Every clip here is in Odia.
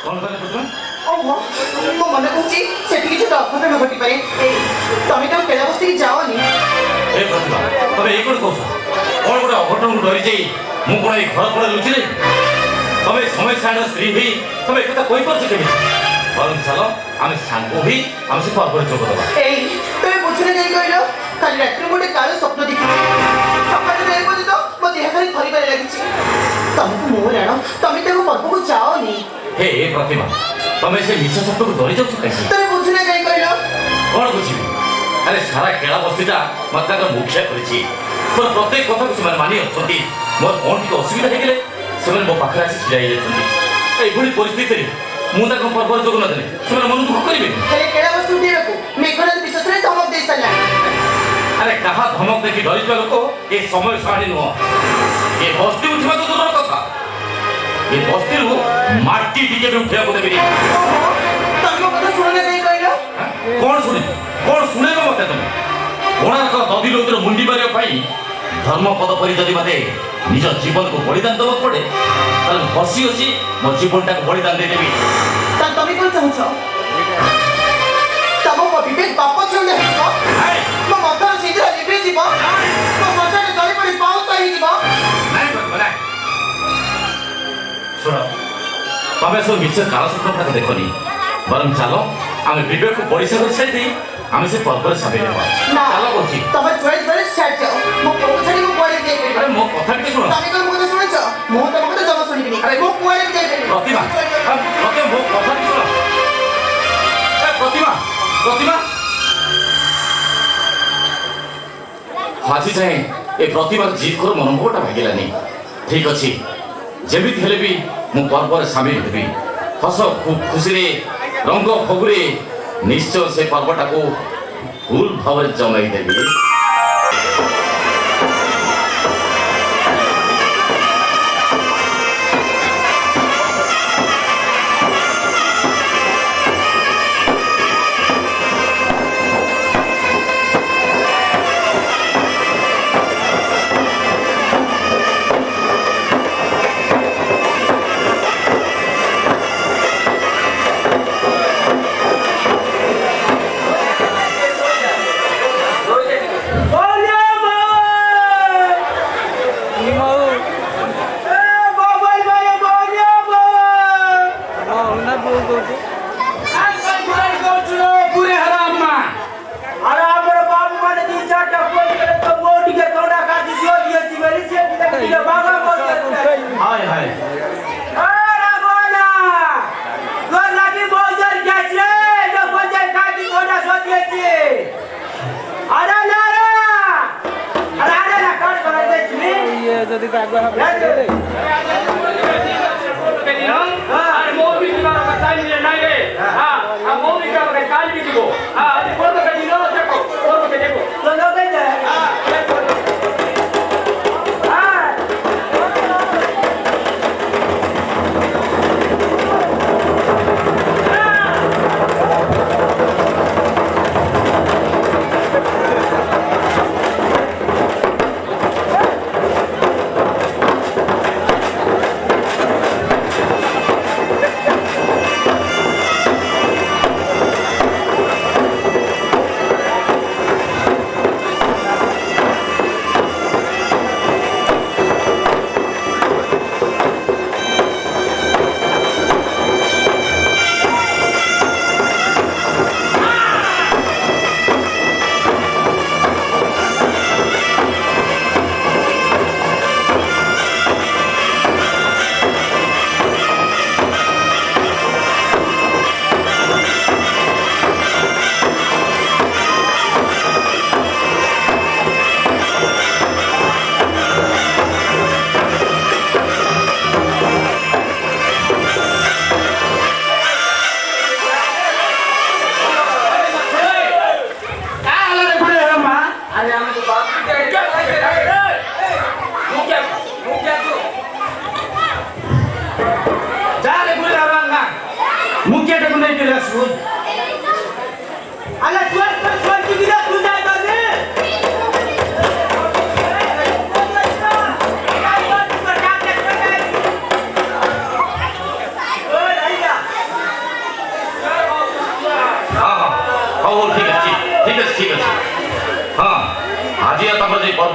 कौन करे प्रतिमा ओहो मो मन कहूची सेठी किछ अघटन घटी पारे तमे तो केला बस्ती जाओनी ए प्रतिमा तबे ए कोन कहू कोन गोटे अघटन डरी जाई मु कोन ए घर पर लुचि रे तबे समय साण स्त्री भी तबे एकता कोई परछ केबे बरं चलो आमे सांगो भी हम से पर जोग दबा ए तमे बुझले नहीं कहलो काली रात मोटे कालो स्वप्न देखि सकाळ रे बोली तो मो देह खाली थरी बारे लागिछि तमको मो राणो तमे तो पर्व को जाओनी हे प्रतिमा तमे से मिछ सत्य को डरी जाउ कहीं तमे बुझले नहीं कहलो कोन बुझिबी अरे सारा केला बस्तीटा मत का मुख्य करिछि पर प्रत्येक कथा को से मानि अछंती मोर कोन की असुविधा हे गेले से मो पाखरा आसी छिड़ाई जाछंती ए गुडी परिस्थिति रे मु ता को पर्व जोग न देले से मन दुख करिबे हेले केला बस्तु दिए को मेघनाथ विश्वास रे धमक दे सला अरे कहा धमक देखि डरिबा लोक ए समय साणी न ए बस्ती उठिबा तो दूर कथा ए बस्ती रो माटी टिके भी उठिया को देबी तमको कथा सुनले नहीं कहलो कौन सुनेगा मत तुम कोणार्क दधी लोतर मुंडी मारिया पाई धर्मपद परि जदि मते निज जीवन को बलिदान देव पड़े ताल हसी हसी मो जीवनटा को बलिदान दे देबी ता तमे कोन चाहछो तमो को विवेक बाप छोड़े हो मो मथर सीधा लिबे जीव मो सचाने गली पड़ी पाउ सही जीव नहीं बना सुनो तबे सब मिछ काल स्वप्न देखनी बरं चलो आमे विवेक को परिचय कर छथि आमे से पर्व साबे लेबा चलो बोची तमे चोइस करे स्टार्ट जाओ मो को छाड़ी मो पड़े दे अरे मो कथा के सुनो तमे कोन मुझे सुनछो मो तमे को जमा सुनिबिनी अरे मो कुआरे दे दे प्रतिमा प्रतिमा मो कथा के सुनो ए प्रतिमा हाजी जाए ए प्रतिमा जीत कर मनोभावटा भागिलानी ठीक अछि जेमित हेले भी मु पर्व रे शामिल हेबी हस खूब खुशी रे रंग फगुरे निश्चय से पर्वटा को फूल भाव जमाई देवी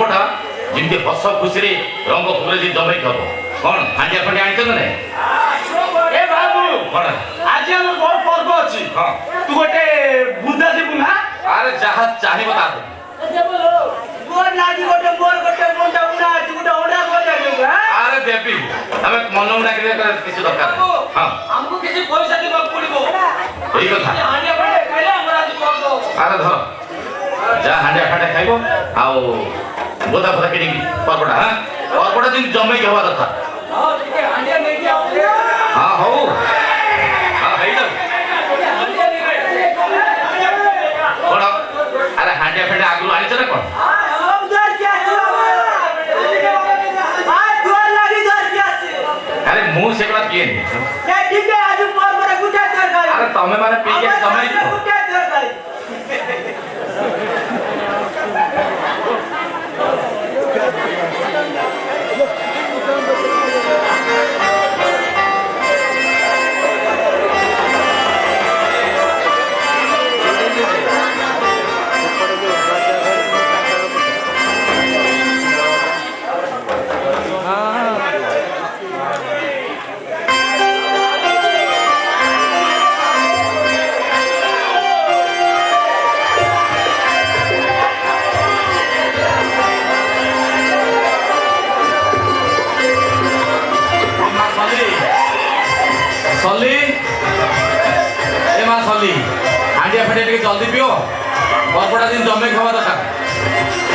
पर्वटा जिमती हस खुशी रंग फुले जमे हम कौन हांडिया फंडिया आनी ना ए बाबू कौन आज हम बड़ पर्व अछि हाँ तू गोटे बुंदा देबु ना अरे जहाँ चाहिए बता मोर लागी गोटे बुंदा उना आज गोटे ओडा बोल देबु अरे देवी हमें मन उड़ा के किसी दरकार हाँ हमको किसी पैसा देबा पड़िबो यही कथा हांडिया फंडे खाइला हमरा आज पर्व अरे धर जा हांडिया फांडिया खाइब आउ बोदा फोदा किणी पर्वटा हाँ पर्वटा दिन जमे हवा दरकार हां ठीक है हांडिया नहीं के आउले हाँ हो हाँ है ना कौन अरे हांडिया फांडिया आगु आनी ना कौन हम दर क्या आज दोर लागी दर क्या अरे मुंह से कला पिए ए ठीक है आज पर्व रे गुटा कर गई अरे तमे माने पी के समय गुटा कर गई सल्ली ए मां सल्ली हांडिया फांडिया टिके जल्दी पियो पर्वटा दिन जमे खावा दरकार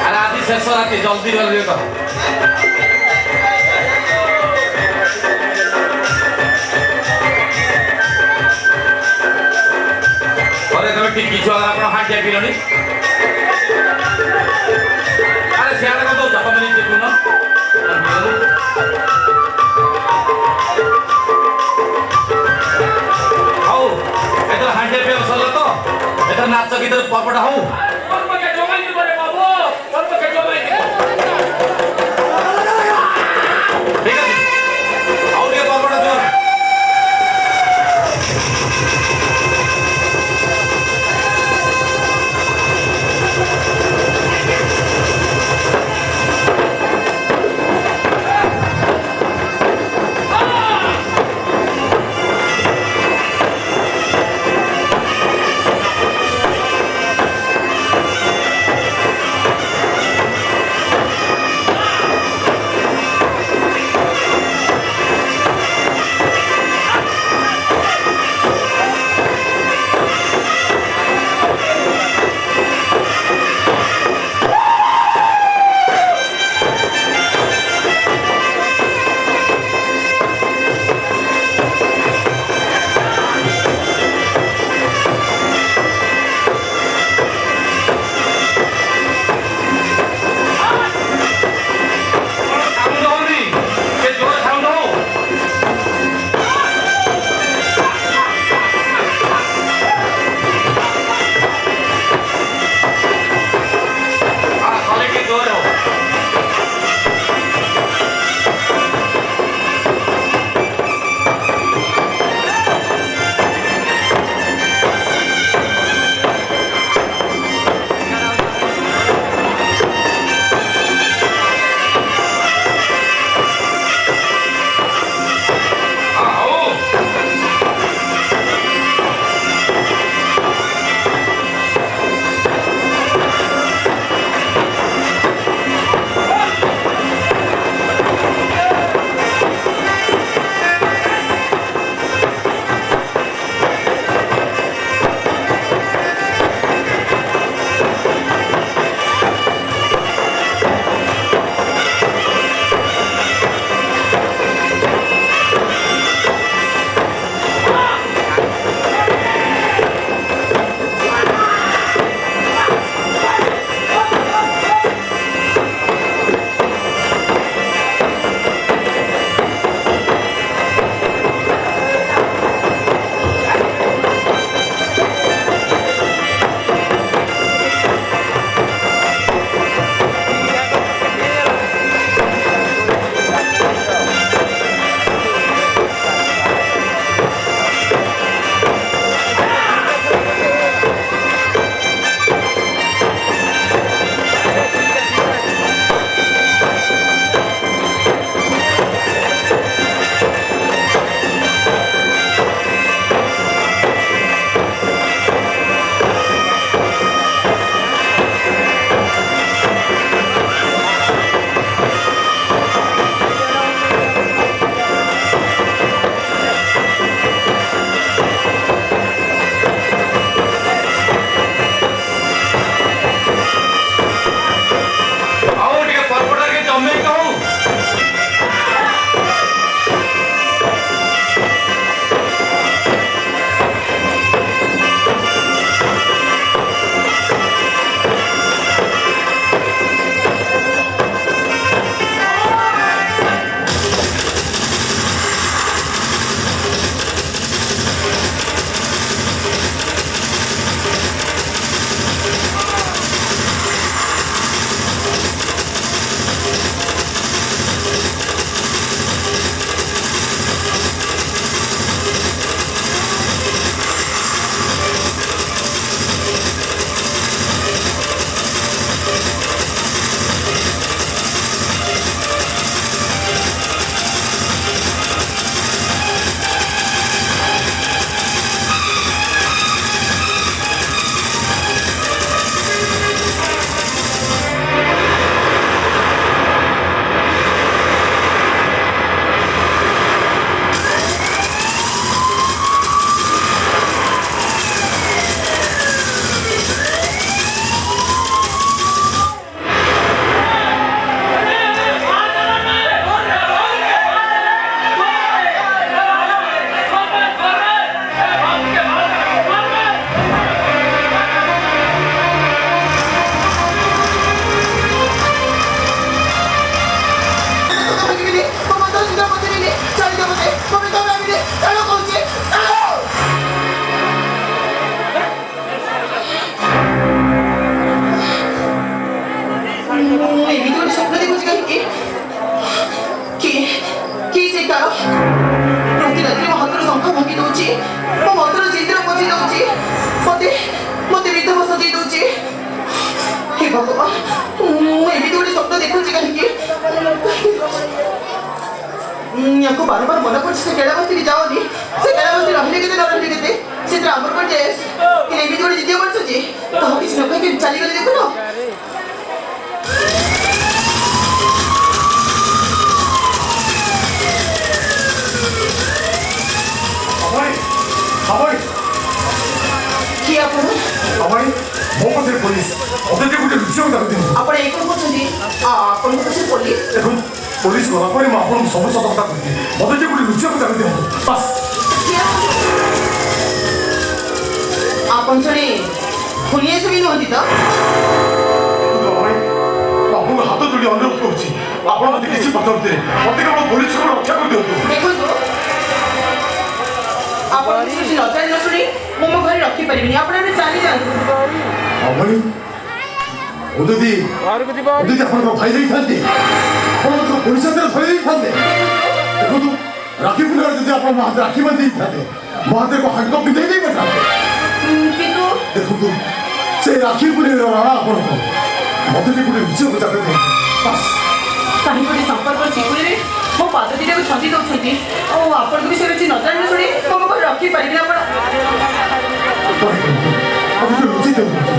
अरे आज शेष राति जल्दी जल्दी कर अरे तुम टिकी छुआ आपण हांडिया पिलोनी अरे सियाड़ा को तो जप में नहीं देखू ना हाउ एतर हांडे पे असल तो एतर नाच गीत पर्वटा हाउ पर्व के जमाई दे रे बाबू पर्व के जमाई दे ठीक है और ये पर्वटा जो ଏମିତି ଗୋଟେ ସ୍ୱପ୍ନ ଦେଖୁଛି କାହିଁକି? କି ସେ କାଳ ପ୍ରତି ରାତିରେ ମୋ ହାତର ଶଙ୍ଖ ଭାଙ୍ଗି ଦଉଛି, ମୋ ମନ୍ତ୍ର ଚିତ୍ର ପୋଛି ଦଉଛି, ମତେ ବିଧବା ସଜେଇ ଦଉଛି। ହେ ଭଗବାନ, ମୁଁ ଏମିତି ଗୋଟେ ସ୍ୱପ୍ନ ଦେଖୁଛି କାହିଁକି? ୟାକୁ ବାରବାର ମନେ ପଡୁଛି ସେ କେଳାବସ୍ତିକି ଯାଅନି, ସେ କେଳାବସ୍ତି ରହିଲେ କେତେ ନ ରହିଲେ କେତେ, ସେଥିରେ ଆମର କ'ଣ ଯାଏ? କିନ୍ତୁ ଏମିତି ଗୋଟେ ଜିଦିଆ ବସୁଛି, କାହାକୁ କିଛି ନ କହିକି ଚାଲିଗଲେ ଦେଖୁନ। କିଏ ଆପଣ? ମୋ ପାଖରେ ପୋଲିସ ଅଥଚ ଗୋଟେ ଲୁଚିବାକୁ ଚାହୁଁଛନ୍ତି। ଆପଣ ଏଇ କ'ଣ କରୁଛନ୍ତି? ଆପଣଙ୍କ ପାଖରେ ପୋଲିସ? ଦେଖନ୍ତୁ ପୋଲିସ ଗଲା ପରେ ମୁଁ ଆପଣଙ୍କୁ ସବୁ ସତ କଥା କହିଲି। ଅଥଚ ଗୋଟେ ଲୁଚିବାକୁ ଚାହୁଁଛନ୍ତି ବାସ୍। ଆପଣ ଜଣେ ଖୁନିଆ ଛବି ନୁହନ୍ତି ତ? ଆପଣଙ୍କ ହାତ ଯୋଡ଼ି ଅନୁରୋଧ କରୁଛି, ଆପଣ ମତେ କିଛି ପଚାରୁଥିଲେ, ମତେ କେବଳ ପୋଲିସକୁ ରକ୍ଷା କରିଦିଅନ୍ତୁ। ଦେଖନ୍ତୁ, ଆପଣ କିଛି ଲଜାଇ ନ ଶୁଣି ମୁଁ ମୋ ଘରେ ରଖିପାରିବିନି, ଆପଣ ଏବେ ଚାଲିଯାଆନ୍ତୁ। ମୁଁ ଯଦି ଆପଣଙ୍କ ଭାଇ ହେଇଥାନ୍ତି, ଆପଣ ମୋତେ ପୋଲିସ ହାତରେ ଧରି ଦେଇଥାନ୍ତେ। ଦେଖନ୍ତୁ ରାକ୍ଷୀ ପୂର୍ଣ୍ଣିମାରେ ଯଦି ଆପଣ ମୋ ହାତରେ ରାକ୍ଷୀ ବାନ୍ଧି ଦେଇଥାନ୍ତେ, ମୋ ହାତରେ ହାଣ୍ଡ ପିନ୍ଧେଇ ଦେଇ ପାରିଥାନ୍ତେ। କିନ୍ତୁ ଦେଖନ୍ତୁ ସେ ରାକ୍ଷୀ ପୂର୍ଣ୍ଣିମାର ରାଣା ଆପଣଙ୍କ ମତେ ଟିକେ ଗୋଟେ ଲୁଚିବାକୁ ଚାହୁଁଛନ୍ତି ବାସ୍। କାହିଁକି ଗୋଟେ ସମ୍ପର୍କ ଶିଖୁରେ ମୋ ପାଦ ଦିଟାକୁ ଛନ୍ଦି ଦେଉଛନ୍ତି, ଆଉ ଆପଣଙ୍କୁ ବି ସେ କିଛି ନ ଜାଣି ଶୁଣି ମୁଁ ମୋ ଘରେ ରଖିପାରିବିନି। ଆପଣ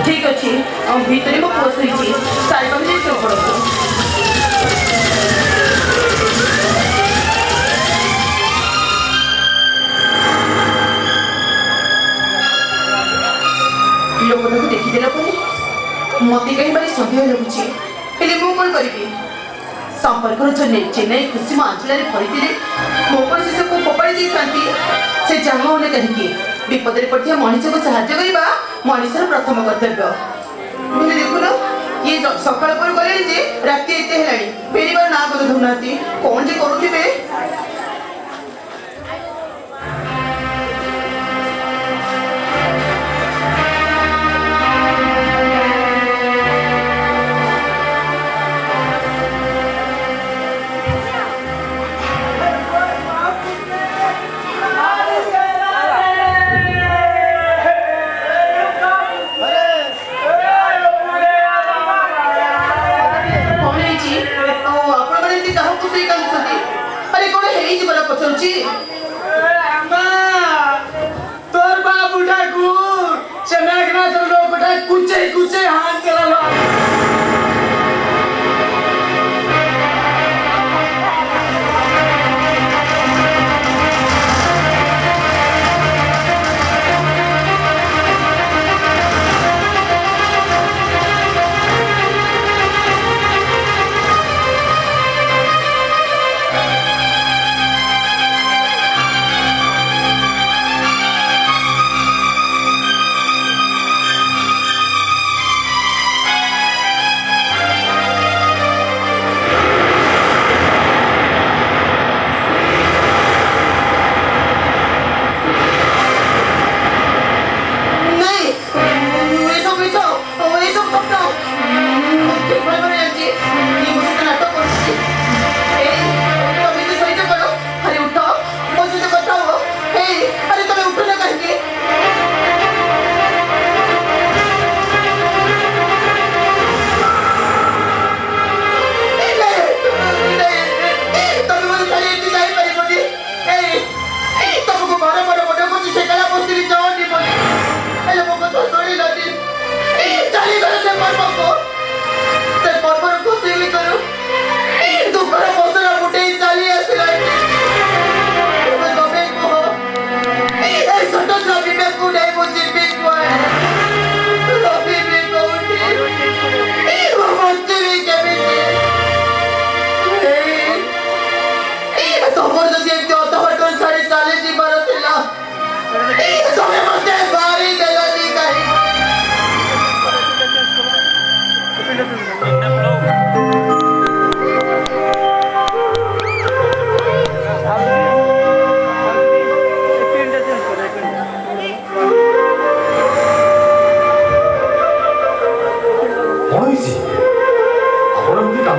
ଠିକ୍ ଅଛି, ଆଉ ଭିତରେ ମୋ ପୁଅ ଶୋଇଛି, ତାରି ପାଖରେ ଯାଇ ଶୋଇପଡ଼ନ୍ତୁ। ଲୋକଟାକୁ ଦେଖିଦେଲା ପରେ ମତେ କାହିଁ ଭାରି ସନ୍ଦେହ ଲାଗୁଛି, ହେଲେ ମୁଁ କ'ଣ କରିବି? ସମ୍ପର୍କର ଚେନ୍ନାଇ ଖୁସି ମୋ ଆଞ୍ଚଳରେ ଭରିଥିଲେ ମୋ କ'ଣ ଶେଷକୁ ଫୋପାଡ଼ି ଦେଇଥାନ୍ତି? ସେ ଯାହା ହେଉନା କାହିଁକି ବିପଦରେ ପଡ଼ିଥିବା ମଣିଷକୁ ସାହାଯ୍ୟ କରିବା ମଣିଷର ପ୍ରଥମ କର୍ତ୍ତବ୍ୟ। ହେଲେ ଦେଖୁନ, ଇଏ ସକାଳ ପରେ ଗଲେଣି ଯେ ରାତି ଏତେ ହେଲାଣି, ଫେରିବାର ନାଁ କଥା ଧରୁନାହାନ୍ତି, କ'ଣ ଯେ କରୁଥିବେ? তোর বাবু ঠাকুর সে মেঘনাথের লোকটা কুচে কুচে হাত গেল।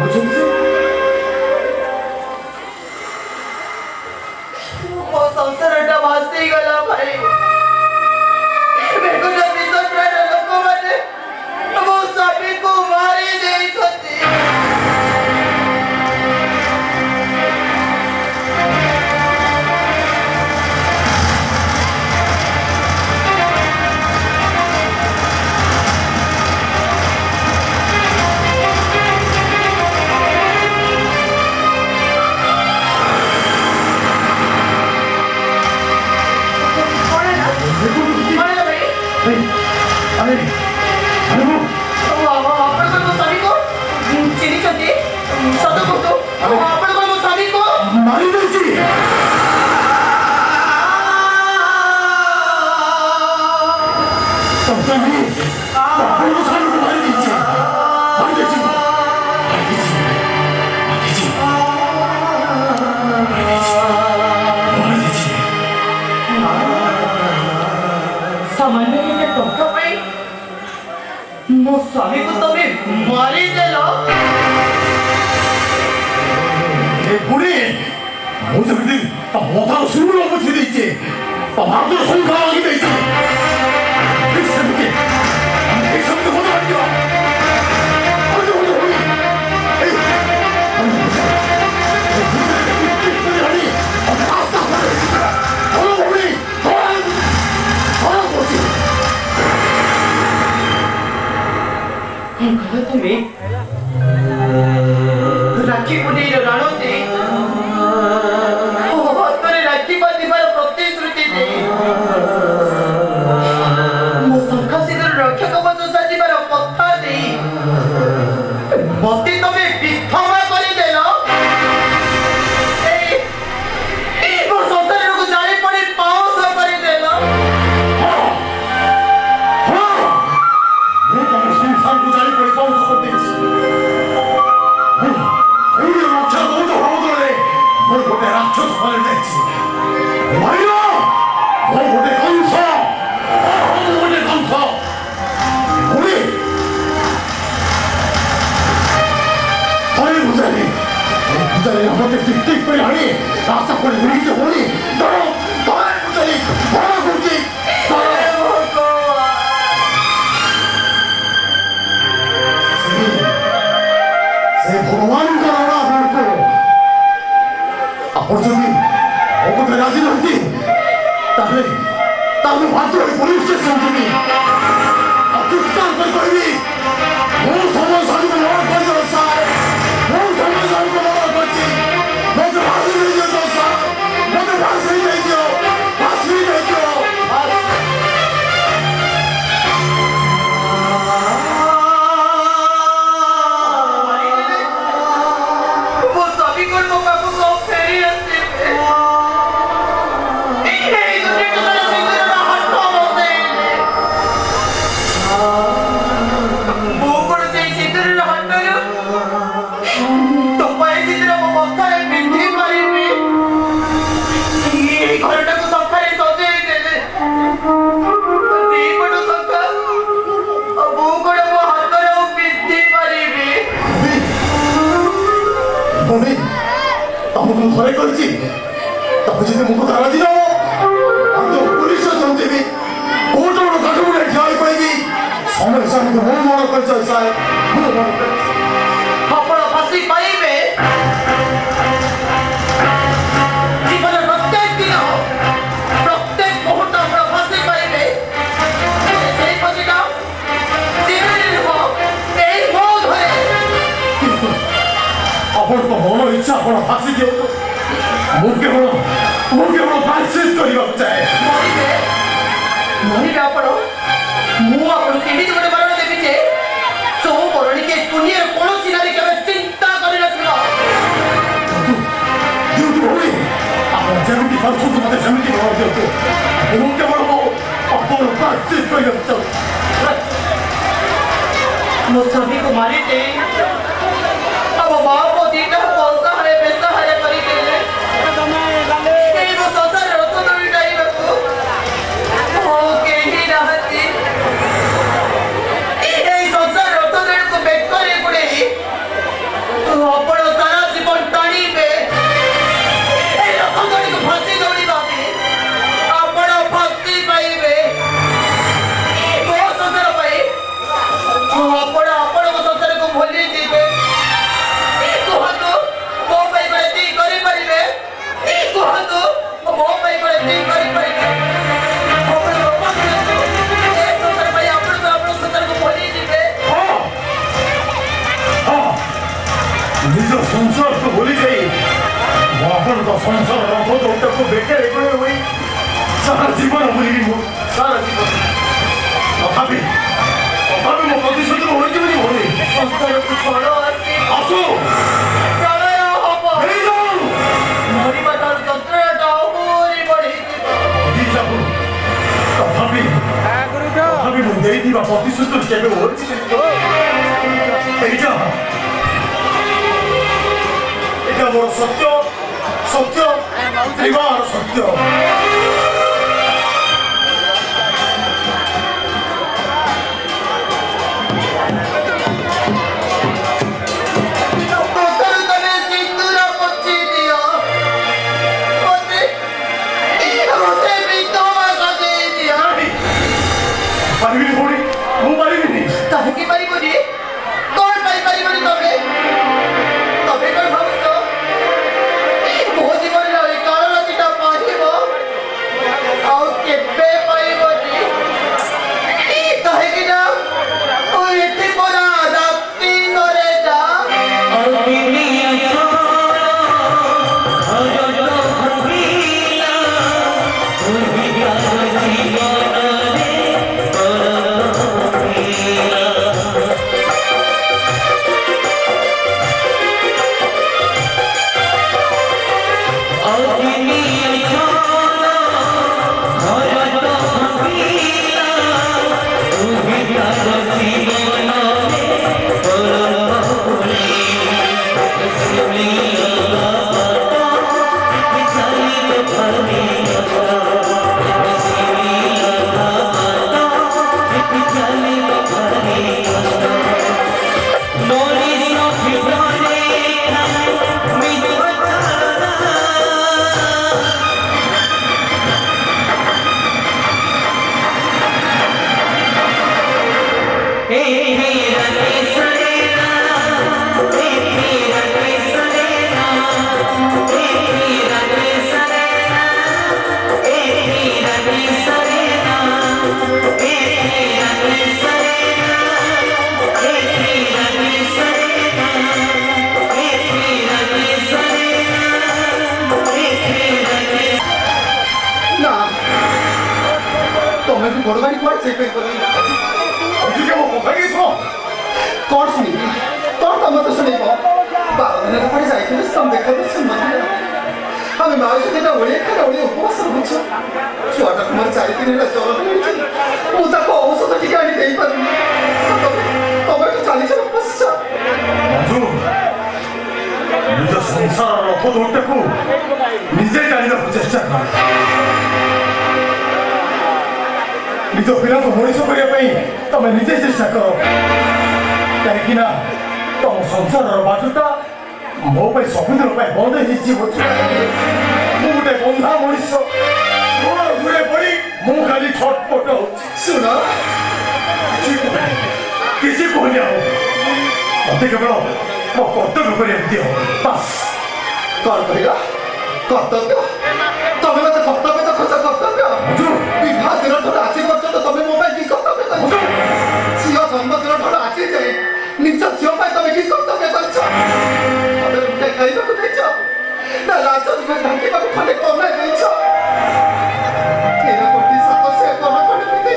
ଭାବୁଛନ୍ତି ମୋ ସଂସାରଟା ଭାସିଗଲା ଭାଇ। ବେଗୁନ ବିଷପ୍ରାୟର ଲୋକମାନେ ମୋ ସ୍ୱାମୀକୁ ମାରି ଦେଇଛନ୍ତି। अरे अरे वो ଆପଣ ମୋ ସ୍ୱାମୀକୁ ଚିହ୍ନିଛନ୍ତି? ସତ କୁହନ୍ତୁ, ଆପଣ ମୋ ସ୍ୱାମୀକୁ मारी ଦେଇଛି ତଥାପି ଆପଣଙ୍କ ସ୍ୱାମୀକୁ ମାରି ଦେଇଛି सामान्य एक टंका पाई मो स्वामी को तमे मारी देलो। ए बुढ़ी ମୁଁ ଯେମିତି ତା ମଥାର ଶୁଣୁ ବୁଝି ଦେଇଛି ତା ହାତର ସଂଖ୍ୟା ଲାଗି ଦେଇଛି ଠିକ ସେମିତି ମତେ ମାରିଦିଅ तुम्हें राखी पुनेर राणते हाथरे राखी बांधिबार प्रतिश्रुति दे मो शंखा सिंदूर रक्षा कवच साजिबार कथा दे मते तमे विधवा करि देलो। मो संसार को जाने पड़े पाउस करि देलो। ମୁଁ ତମ ସଂସାରକୁ ଜାଣି ପଡ଼ି ପାଉଛ କରିଦେଇଛି ରକ୍ଷା କହୁଛ ଭାବୁଥିଲେ ମୁଁ ଗୋଟେ ରାକ୍ଷସ ପାଲଟି ଯାଇଛି ମାରିବ ମୁଁ ଗୋଟେ କଂସ ପୁଣି ପୂଜାରୀ ମତେ ଟିକ ଟିକ କରି ଆଣି ରାସ୍ତା ପରେ ଧରିକି ହଉନି ଧର ପୂଜାରୀ ଧର କହୁଛି भगवान का राणा आपको आप যদি অকতে রাজি নথি তাহলে তাহলে মাত্র পুলিশ স্টেশন তুমি অতিক্রম করবি ମୁଁ ସମୟ ସାରିକୁ ଲଡ଼ କରିଦେବ ସାର୍ ମୁଁ ସମୟ ସାରିକୁ ଲଡ଼ କରିଛି ମୋତେ ଭାସି ଦେଇଦିଅ ସାର୍ ମୋତେ ଭାସି ଦେଇଦିଅ ତମକୁ ଘରେ କରିଛି ତମେ ଯଦି ମୋ କଥା ରାଜି ନବ ଆଉ ତ ପୁଲିସ ଅଛନ୍ତି କୋର୍ଟ ଗୋଟେ କାଠୁରେ ଠିଆ ହୋଇପାରିବି ସମୟ ସାର୍ଙ୍କୁ ମୁଁ ମନ କରିଛ ସାର୍ ମୁଁ ମନ କରିଛି ଆପଣ ଫାଶୀ ପାଇବେ ଜୀବନ ପ୍ରତ୍ୟେକ ଦିନ ପ୍ରତ୍ୟେକ ମୁହୂର୍ତ୍ତ ଆପଣ ଫାଶୀ ପାଇବେ ସେଇ ଫାଶୀଟା ଜୀବନରେ ନୁହଁ ଏଇ ମୋ ଘରେ ଆପଣଙ୍କ ମନ ଇଚ୍ଛା ଆପଣ ଫାଶୀ ଦିଅନ୍ତୁ ମୁଁ କେବଳ ପ୍ରାୟଶ୍ଚିତ କରିବାକୁ ଚାହେଁ ମରିବେ ଆପଣ ମୁଁ ଆପଣଙ୍କୁ କେମିତି ଗୋଟେ ମରଣ ଦେବି ଯେ ସବୁ ମରଣିକେ ଦୁନିଆର କୌଣସି ନାରୀ କେବେ ଚିନ୍ତା କରିନଥିବ। ଆପଣ ଯେମିତି ପାରୁଛନ୍ତି ମୋତେ ସେମିତି ମରଣ ଦିଅନ୍ତୁ ମୁଁ କେବଳ ଆପଣ ପ୍ରାୟଶ୍ଚିତ କରିବାକୁ ଚାହୁଁଛି ମୋ ସ୍ୱାମୀକୁ ମାରିଦେ अब बाप दीटा सहाय बेसहाय करिदेले ए मो संसार रथ दौड़ी डाइबको ओ केही रहती ए संसार रथ दौड़ी को बेक करे पड़े संसार को भूली जाई मोहन को संसार रंग दौड़ को बेटे रे हुई सारा जीवन भूली मु सारा जीवन तथापि मो प्रतिशोध होई जीवनी होनी संसार को छोड़ो आसो प्रलय हब हेई जाऊ मरिबा तार যন্ত্রণাটা অমরি বড়ি दी जाऊ तथापि मु देई दिबा प्रतिशोध केबे होई एजा এটা বড় সত্য সত্য এবার সত্য পারিবি ভরি মু পারিবি কাহিকি পারিবনি কোন পারিবনি তবে কই ভাবছ ମୋ ଜୀବନରେ ଆଉ ଏ କାଳ ରାତିଟା ପାଇବ ଆଉ କେବେ ପାଇବନି କାହିଁକି ନା ମୁଁ ଏଠି ପରା ରାତି ଘରେ ଯା ତମେ ବି ବଡ଼ ଗାଡ଼ି କୁଆଡ଼େ ସେଇପାଇଁ କରିବି ଅଜିକେ ମୋ କଥା କି ଶୁଣ କ'ଣ ଶୁଣିବି କ'ଣ ତମେ ତ ଶୁଣିବ 12 ଦିନରେ କୁଆଡ଼େ ଯାଇଥିଲେ ତମେ ଦେଖା ଦର୍ଶନ ନଥିଲା ଆମେ ମାଉସୀ ଦିନ ଓଳିଏ ଖାଲି ଓଳିଏ ଉପବାସ ରହୁଛୁ ଛୁଆଟାକୁ ମୋର 4 ଦିନ ହେଲା ଜ୍ୱର ହେଇଛି ମୁଁ ତାକୁ ଔଷଧ ଟିକେ ଆଣି ଦେଇପାରୁନି ତମେ ଏଠୁ ଚାଲିଛ ବସିଛ ମଞ୍ଜୁ ନିଜ ସଂସାର ରଥ ଦୌଡ଼ଟାକୁ ନିଜେ ଟାଣିବାକୁ ଚେଷ୍ଟା କର ନିଜ ପିଲାକୁ ମଣିଷ କରିବା ପାଇଁ ତମେ ନିଜେ ଚେଷ୍ଟା କର କାହିଁକି ନା ତମ ସଂସାରର ବାଟଟା ମୋ ପାଇଁ ସବୁଦିନ ପାଇଁ ବନ୍ଦ ହେଇଛି ମୁଁ ଗୋଟେ ବନ୍ଧା ମଣିଷ ଋଣ ଘୁରେ ପଡ଼ି ମୁଁ ଖାଲି ଛଟପଟ ହଉଛି ଶୁଣ କିଛି କହୁନି ଆଉ ମତେ କେବଳ ମୋ କର୍ତ୍ତବ୍ୟ କରିବାକୁ ଦିଅ ବାସ୍ କ'ଣ କହିଲ କର୍ତ୍ତବ୍ୟ ତମେ ମତେ କର୍ତ୍ତବ୍ୟ ଦେଖୁଛ କର୍ତ୍ତବ୍ୟ ବିବାହ ଦିନଠାରୁ ଆଜି ପର୍ଯ୍ୟନ୍ତ ତମେ ମୋ ପାଇଁ କି କର୍ତ୍ତବ୍ୟ କରିଛ ଝିଅ ଜନ୍ମଦିନଠାରୁ ଆଜି ଯାଏ ନିଜ ଝିଅ ପାଇଁ ତମେ କି କର୍ତ୍ତବ୍ୟ କରିଛ ତମେ ରୁଟି ଖାଇବାକୁ ଦେଇଛ ନା ଲାଜ ଢାଙ୍କିବାକୁ ଖଣ୍ଡେ କମେଇ ଦେଇଛ କୋଟି ସାତ ସେ କଣ କରିବି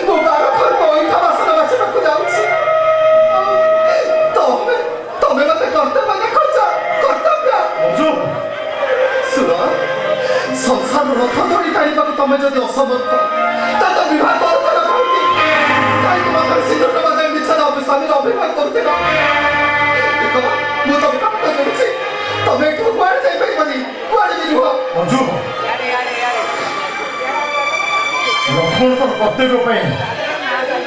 ମୁଁ 12 ଥର ଅଇଁଠା ବାସନ ବାଛିବାକୁ ଯାଉଛି ତମେ ମତେ କର୍ତ୍ତବ୍ୟ ଦେଖୁଛ କର୍ତ୍ତବ୍ୟ ଶୁଣ ସଂସାର ରଥ ଧରି ଟାଣିବାକୁ ତମେ ଯଦି ଅସମର୍ଥ ତାହେଲେ ବିବାହ କରୁଥିଲ କାହିଁକି କାହିଁକି ମତେ ସିନ୍ଦୁର ବାଜାଇ ମିଛରେ ସ୍ୱାମୀର ଅଭିମାନ କରୁଥିଲ ମୁଁ ତମକୁ କାମ କରୁଛି ତମେ ଏଠୁ କୁଆଡ଼େ ଯାଇପାରିବନି କୁଆଡ଼େ ବି ରୁହ ଲକ୍ଷ୍ମଣଙ୍କର କର୍ତ୍ତବ୍ୟ ପାଇଁ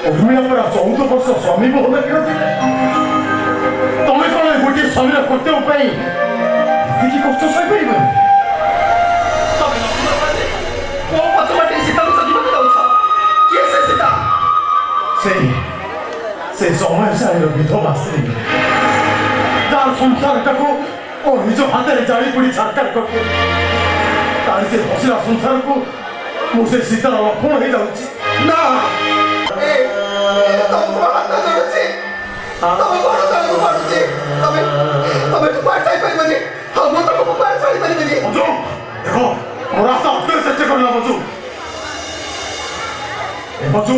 ଉର୍ମିଳା ପରା 14 ବର୍ଷ ସ୍ୱାମୀ ବୋହୂ ଲାଗିଛନ୍ତି ତମେ କ'ଣ ଗୋଟିଏ ସ୍ୱାମୀର କର୍ତ୍ତବ୍ୟ ପାଇଁ କିଛି କଷ୍ଟ ସହିପାରିବନି ମୋ ପଛବାଟେ ସୀତାକୁ ସଜିବାକୁ ଯାଉଛ କିଏ ସେ ସୀତା ସେ ସମୟସାଳୀର ବିଧବା ସ୍ତ୍ରୀ ଯାହାର ସଂସାରଟାକୁ ଓ ନିଜ ହାତରେ ଜାଳି ପୋଡ଼ି ଛାରକାର କରିଥିଲେ ତାର ସେ ବସିଲା ସଂସାରକୁ ମୁଁ ସେ ସୀତାର ଲକ୍ଷ୍ମଣ ହେଇଯାଉଛି ନା ତମକୁ ହାତ ଯୋଡୁଛି ତମ ବଡ଼ ତଳକୁ ପଡୁଛି तमे तमे को पार जाई परिबनी हम तो को पार चली परिबनी बजू देखो मोर रास्ता अपने चेक करना बजू ए बजू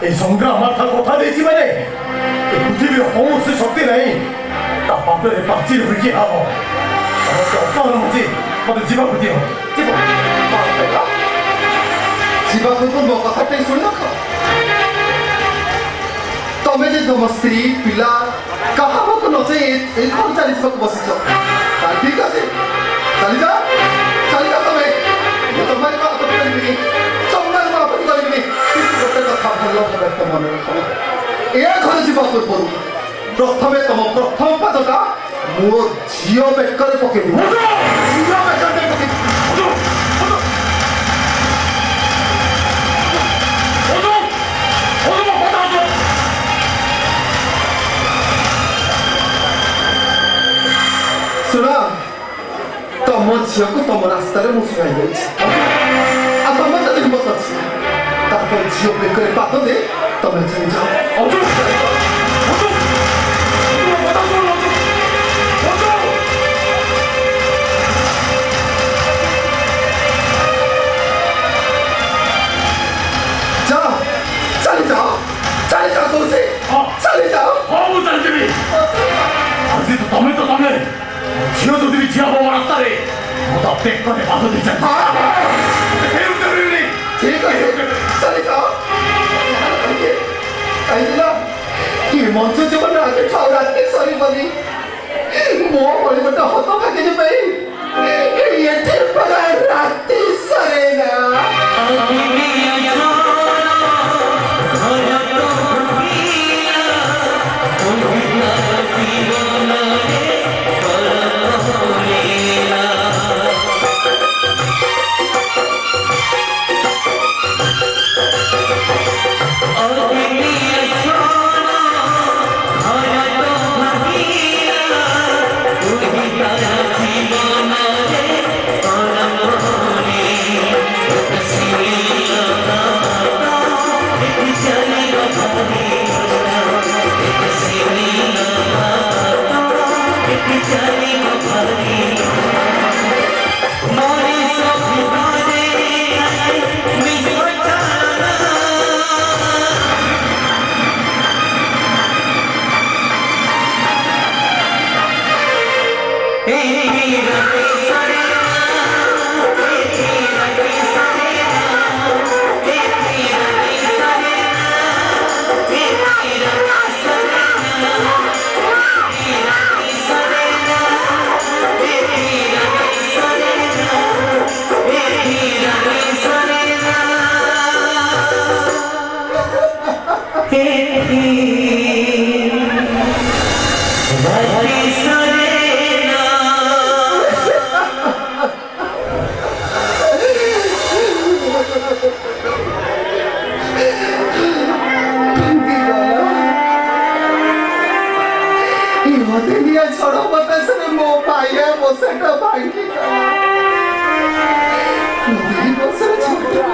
ए संग्राम माथा কথা ଦେଇଛି ମାନେ ଏ ପୃଥିବୀର କୌଣସି ଶକ୍ତି ନାହିଁ ତା ପାଦରେ ପାଚିରି ହୋଇକି ହବ ସମସ୍ତେ ଅପମାନ ହେଉଛି ମୋତେ ଯିବାକୁ ଦିଅ ଯିବା ପୂର୍ବରୁ ମୋ କଥାଟା ଶୁଣି ରଖ ତମେ ଯେ ତମ ସ୍ତ୍ରୀ ପିଲା କାହାକୁ ନ ଚାହିଁ ଏ ଘର ଚାଲିଯିବାକୁ ବସିଛ ତାହେଲେ ଠିକ ଅଛି ଚାଲିଯା ତମେ ମୁଁ ତମର ମାପ କରିବିନି ତମର ମାପ କରିବିନି କିନ୍ତୁ ଗୋଟେ କଥା ଭଲ ଭାବେ ମନେ ରଖ ଏ ଘର ଯିବା ପୂର୍ବରୁ ପ୍ରଥମେ ତମ ପ୍ରଥମ ପାଦଟା ମୋ ଝିଅ ବେକରେ ପକେଇବି ଝିଅ ବେକରେ ପକେଇବି सुना तुम झील को तुम रास्तार मुझे आ तुम तो हिम्मत अच्छी झील बेकर पाद दे तुम चली जाओ चली जाओ कौन चली जाओ আজি তো তুমি ঝিও যদি ঝিয়া হব রাস্তারে ওটা পেক করে বাধা দিচ্ছেন ठीक है चली जाओ कि मंच जीवन आगे छाऊ रात सरी बनी मो बड़ी बड़ा हतो भागे जे भाई ये तेरे पर रात सरे ना छोड़ो बतासे मो पाया मोसेटा भांगी मेरी मोसेटा छोड़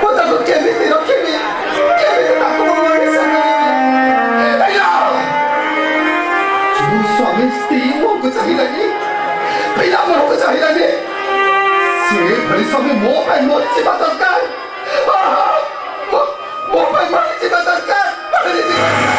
पता को केमिति रखिबी केमिति ताको मोड़ी सकाबी अयो जो स्वामी स्त्री मो को चाहिलानी पिला मो को चाहिलानी से भली स्वामी मो पे मोरी जीवा दरकार मो पे मोरी जीवा दरकार मोरी जीवा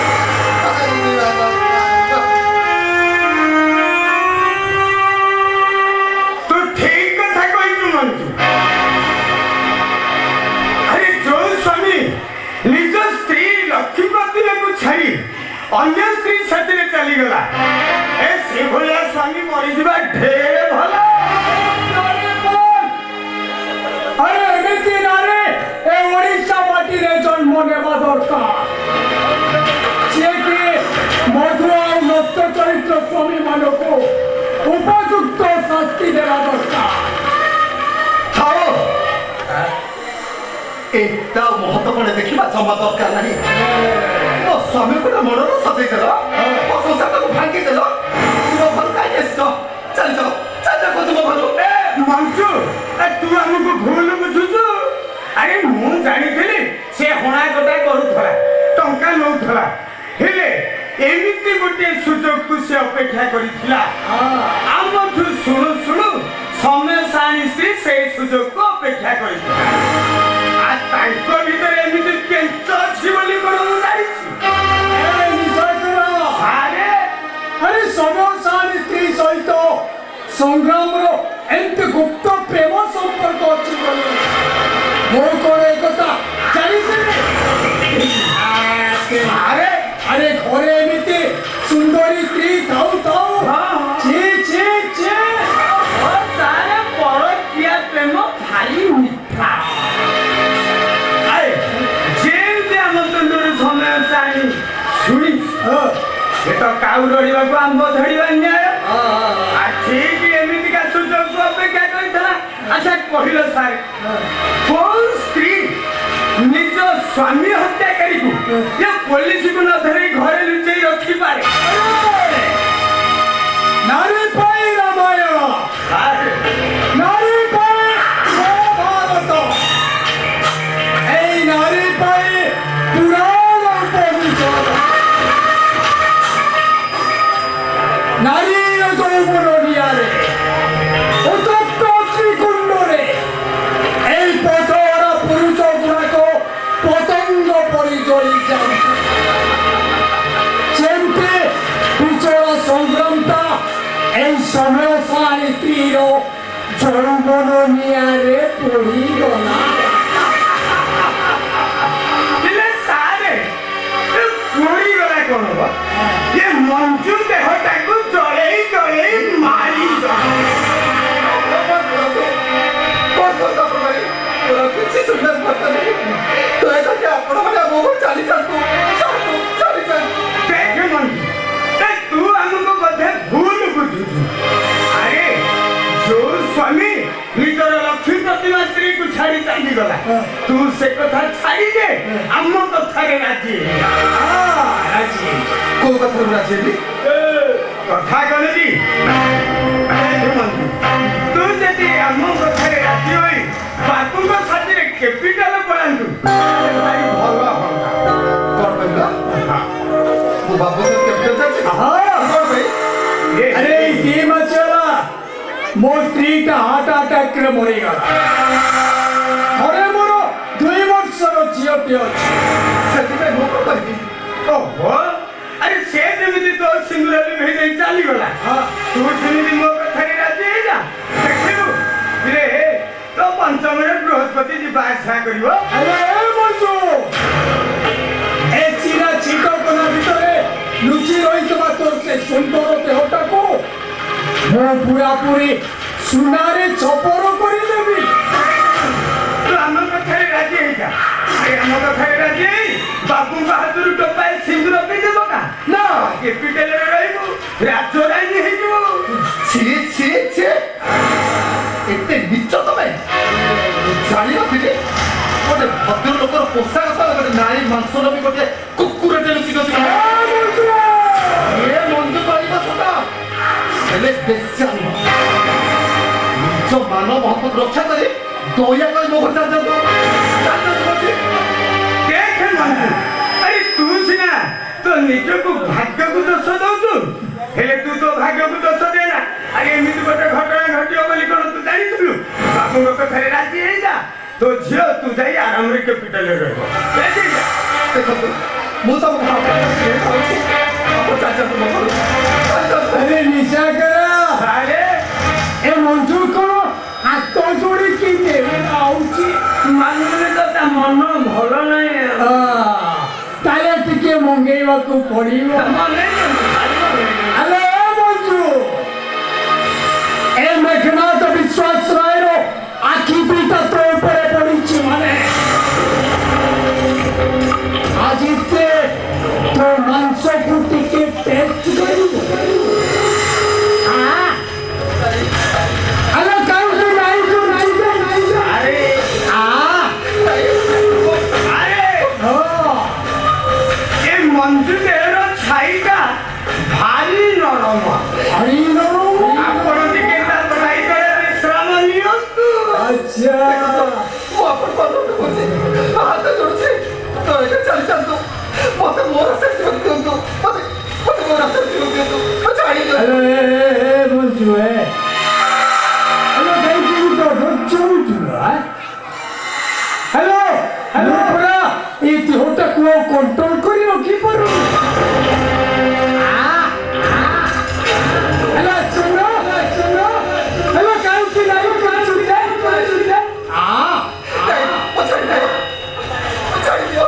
अन्य स्त्री साथी चली गला ए से भलिया स्वामी मरी दिबा ढेर भला अरे एमिति नारे ए ओडिशा माटी रे जन्म नेबा दरकार जे कि मधु और नष्ट चरित्र स्वामी मानको उपयुक्त शास्ति देवा दरकार थाओ एकटा महत्वपूर्ण देखिबा जमा दरकार नहीं स्वामी को मन सजे देल संसार को भांगी देल तुम भल कहीं चल जाओ तुम भल मानसु तू हमको भूल बुझुछु अरे मु जानी से हणा कटा करूथला टंका नौथला हेले ए एमती गोटे सुजोग को से अपेक्षा करिथिला आमठु सुनु सुनु समय सानी स्त्री से सुजोग को अपेक्षा करिथिला आ तांको भीतर एमती केंच अछि बोली कोन जानिछि ए निजकरा अरे अरे समय सानी स्त्री सहित संग्राम रो एंत गुप्त प्रेम संपर्क अछि बोली मोर कोन एकता जानिछि अरे अरे घरे एमिति सुंदरी स्त्री थाउ थाउ छी छी छी ओ तारे बड़ किया प्रेम भारी मिठा आए जेमते हम तंदुर समय सानी सुनी ये तो काउ रड़िबा को आंब धड़िबा न्याय आ ठीक एमिति का सुजोग को अपेक्षा करितला अच्छा कहिलो सारे कोन स्त्री निज स्वामी हत्याकारी को ये पुलिस को न धरी घरे लुचई रखी पारे नारी पाई रामायण नारी पाई महाभारत এই নারী পাই পুরাণ পবিত্র নারীর যৌবন নিয়ারে উত্তপ্ত ত্রিকুণ্ডরে এই পথরা পুরুষ গুণাক পতঙ্গ পরিজয়ী যান যেমতে বিচরা সংগ্রামটা এই সময় সারি স্ত্রীর যৌবন নিয়ারে পড়িগলা दिले सारे ये पूरी गला कौन हो ये मंजू देहटा को जड़े मारी କିଛି ସୁନ୍ଦର କଥା ନାହିଁ ଦୟାକରି ଆପଣ ମାନେ ମୋ ଘର ଚାଲି ଯାଆନ୍ତୁ ଚାଲି ଯାଆନ୍ତୁ देख मंजू ते तू हमको बधे भूल बुझुछु अरे जो स्वामी निजर लक्ष्मी प्रतिमा स्त्री को छाड़ी चाली गला तू से कथा छाड़ी दे हम कथा रे राजी রাজি କୋଉ କଥାରୁ ରାଜି ହେଲି कथा कहले जी देख मंजू तू जति हम कथा रे राजी होई बापू को साथी रे कैपिटल पळांतु भाई भल हंगा କଣ କହିଲ ମୋ ବାବୁ ତ କେମିତି ଯାଉଛି କଣ ଭାଇ अरे ये मचला मो स्त्री का हार्ट अटैक रे मरी गला घरे मोर 2 वर्षर झियोटी अछि ସେଥିପାଇଁ ମୁଁ କଣ କରିବି ओहो अरे से जेमिति तो सिंगुलर भेज दे चाली गला तू सेमिति मो कथा रे राजी हे जा देखिलु रे तो पंचम रे बृहस्पति जी बासा करिवो अरे मंजू ए चिरा छिको कोना भितरे लुचि रहितबा तोर से सुंदर देहटा को मो पूरा पूरी सुनारे छपर करि देबी तू हम कथा रे राजी हे जा अरे हम कथा रे राजी हे बापू बहादुर टोपाई सिंदूर पे देबो का ना कैपिटल रे रहबो राजरानी हे जो ছি ছি ছি ଏତେ ନିଚ ତମେ ଜାଣିନଥିଲି ଗୋଟେ ଭଦ୍ର ଲୋକର ପୋଷାକ ତ ଗୋଟେ ନାରୀ ମାଂସ ନବି ଗୋଟେ କୁକୁରଟେ ଲୁଚି ଗଛି ଏ ମଞ୍ଜୁ କହିବ ସତ ହେଲେ ବେଶ୍ୟା ନୁହଁ ନିଜ ମାନ ମହତ୍ଵ ରକ୍ଷା କରି ଦୟା କରି ମୋ ଘର ଚାଲିଯାନ୍ତୁ देख मंजू अरे तू सिना तो निज को भाग्य को दोष दउछु हेले तू तो भाग्य को दोष देना अरे एमिति गोटे घटना घटियो बोली कोन तू जानिथुलु बापू को कथा रे राजी हे जा तो झियो तू जाई आराम रे कैपिटल रे रहबो बेसी जा ଦେଖନ୍ତୁ ମୁଁ ତମ ଘର ଆପଣ ଚାଲିଯାନ୍ତୁ ମୋ ଘରୁ ଚାଲିଯାନ୍ତୁ अरे निशा करा अरे ए मंजू को हाथ जोड़ी की देवे आउची मानुने तो ता मन भलो नाही ताले टिके मंगेवा को पड़ियो मने अरे मंजू ए मेघनाथ विश्वास रायरो आखी पीता तो ऊपर पड़ीची माने आदित्य तो मांस फूटी के टेस्ट करियो हां अरे काउ से नहीं जो अरे हां अरे हो ए मंजू देहर छाईटा भारी नरम हरी नो आपण टिके ता पढ़ाई करे विश्राम नियंतु अच्छा ମୁଁ ଆପଣ ପାଖକୁ କହୁଛି ହାତ ଯୋଡୁଛି ଦୟାକରି ଚାଲି ଯାଆନ୍ତୁ ମତେ ମୋର ଆଶୀର୍ବାଦ ଦିଅନ୍ତୁ ମତେ रास्ता दियो तो छाड़ी दो हेलो ए मंजू है हेलो कहीं तो रोचो उठलो है हेलो हेलो परा ये देहटा को कंट्रोल करी रखी परो हेलो सुनो हेलो काउ की नहीं छाड़ी दियो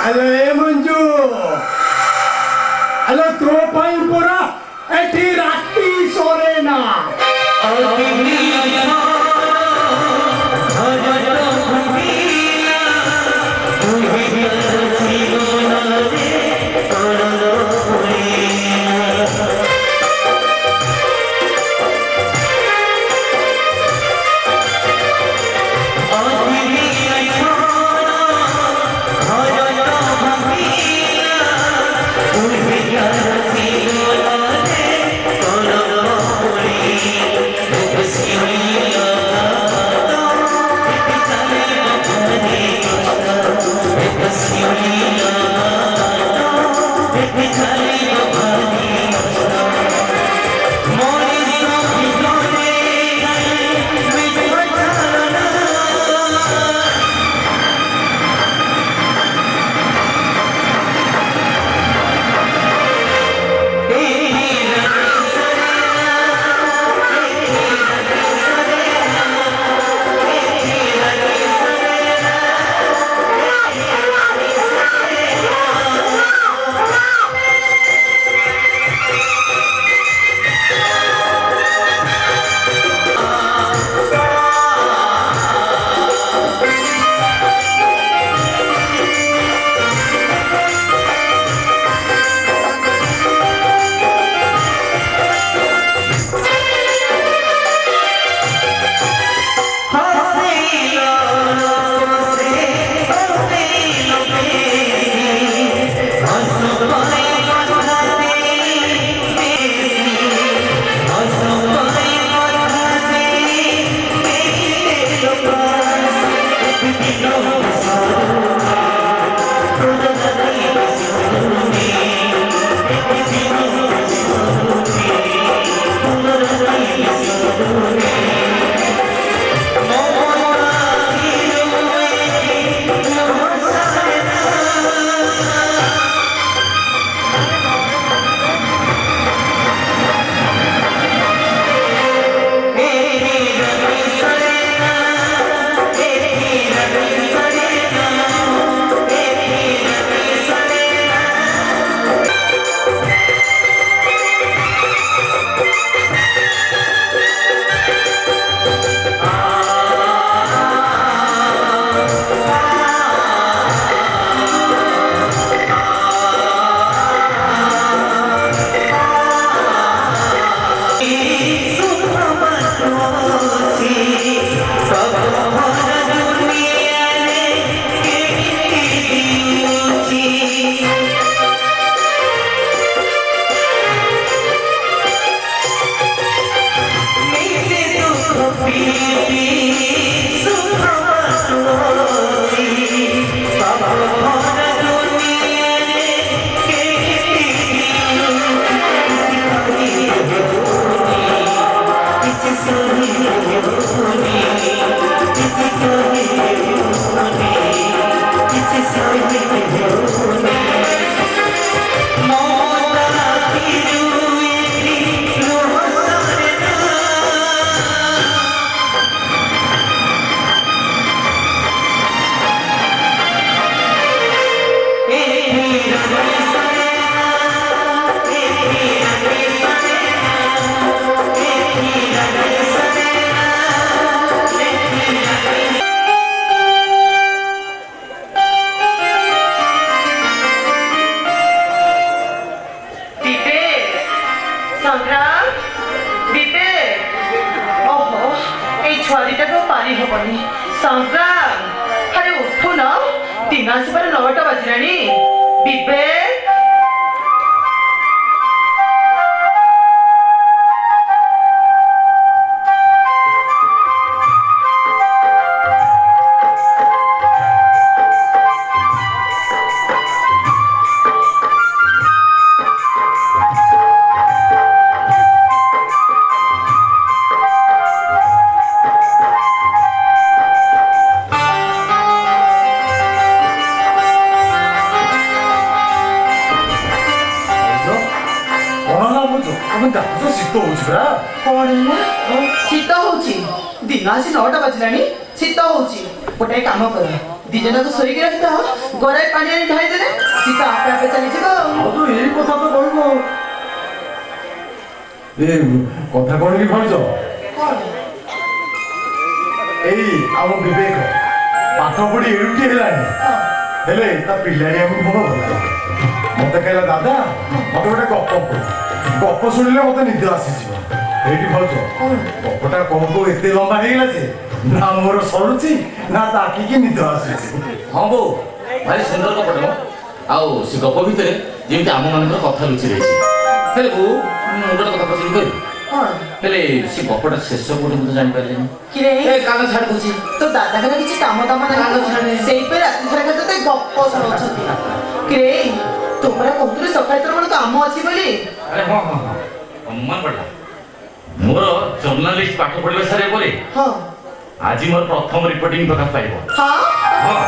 हेलो ए मंजू हेलो तो पाई पूरा एठी राती सोरे ना Yes. ବାଜିଲାଣି ବିବେକ କଣ ହେଲା ଶୀତ ହଉଛି ଦିନ ଆସି 9ଟା ବାଜିଲାଣି ଶୀତ ହଉଛି ଗୋଟେ କାମ କର ଦି ଜଣକୁ ଶୋଇକି ରହିଥାଅ ଗରାଏ ପାଣି ଆଣି ଢାଳି ଦେଲେ ଶୀତ ଆପେ ଆପେ ଚାଲିଯିବ ଏଇ କଥା ତ କହିବ ଏ କଥା କଣ କି ଭାଉଜ ଏଇ ଆମ ବିବେକ ପାଠ ପଢି ଏଡ଼ୁଟି ହେଲାଣି ହେଲେ ତା ପିଲାଟି ଆମକୁ ଭଲ ମତେ କହିଲା ଦାଦା ମତେ ଗୋଟେ ଗପ ଶୁଣିଲେ ମତେ ନିଦ ଆସିଯିବ ଏଇଠି ଭାଉଜ ଗପଟା କଣ କୋଉ ଏତେ ଲମ୍ବା ହେଇଗଲା ଯେ ନା ମୋର ସରୁଛି ନା ତା ଆଖିକି ନିଦ ଆସୁଛି ହଁ ବୋଉ ଭାରି ସୁନ୍ଦର ଗପଟେ ମ ଆଉ ସେ ଗପ ଭିତରେ ଯେମିତି ଆମମାନଙ୍କର କଥା ଲୁଚି ରହିଛି ହେଲେ ବୋଉ ମୁଁ ଗୋଟେ କଥା ପଚାରି କହିବି ହେଲେ ସେ ଗପଟା ଶେଷ କୋଉଠି ମୁଁ ତ ଜାଣିପାରିଲିନି କିରେ ଏ କାନ ଛାଡ଼ି ଦଉଛି ତୋ ଦାଦାଙ୍କର କିଛି କାମ ଦାମ ନାହିଁ ସେଇପାଇଁ ରାତି ସାରା ଖାଲି ତତେ ଗପ ଶୁଣାଉଛନ୍ତି କିରେ ତୁ ପରା କହୁଥିଲୁ ସକାଳେ ତୋର ଗୋଟେ କାମ ଅଛି ବୋଲି ଆରେ ହଁ ହଁ ହଁ ମନେ ପଡ଼ିଲା ମୋର ଜର୍ଣ୍ଣାଲିଷ୍ଟ ପାଠ ପଢ଼ିବା ସାରିବା ପରେ ହଁ ଆଜି ମୋର ପ୍ରଥମ ରିପୋର୍ଟିଂ ପ୍ରକାଶ ପାଇବ ହଁ ହଁ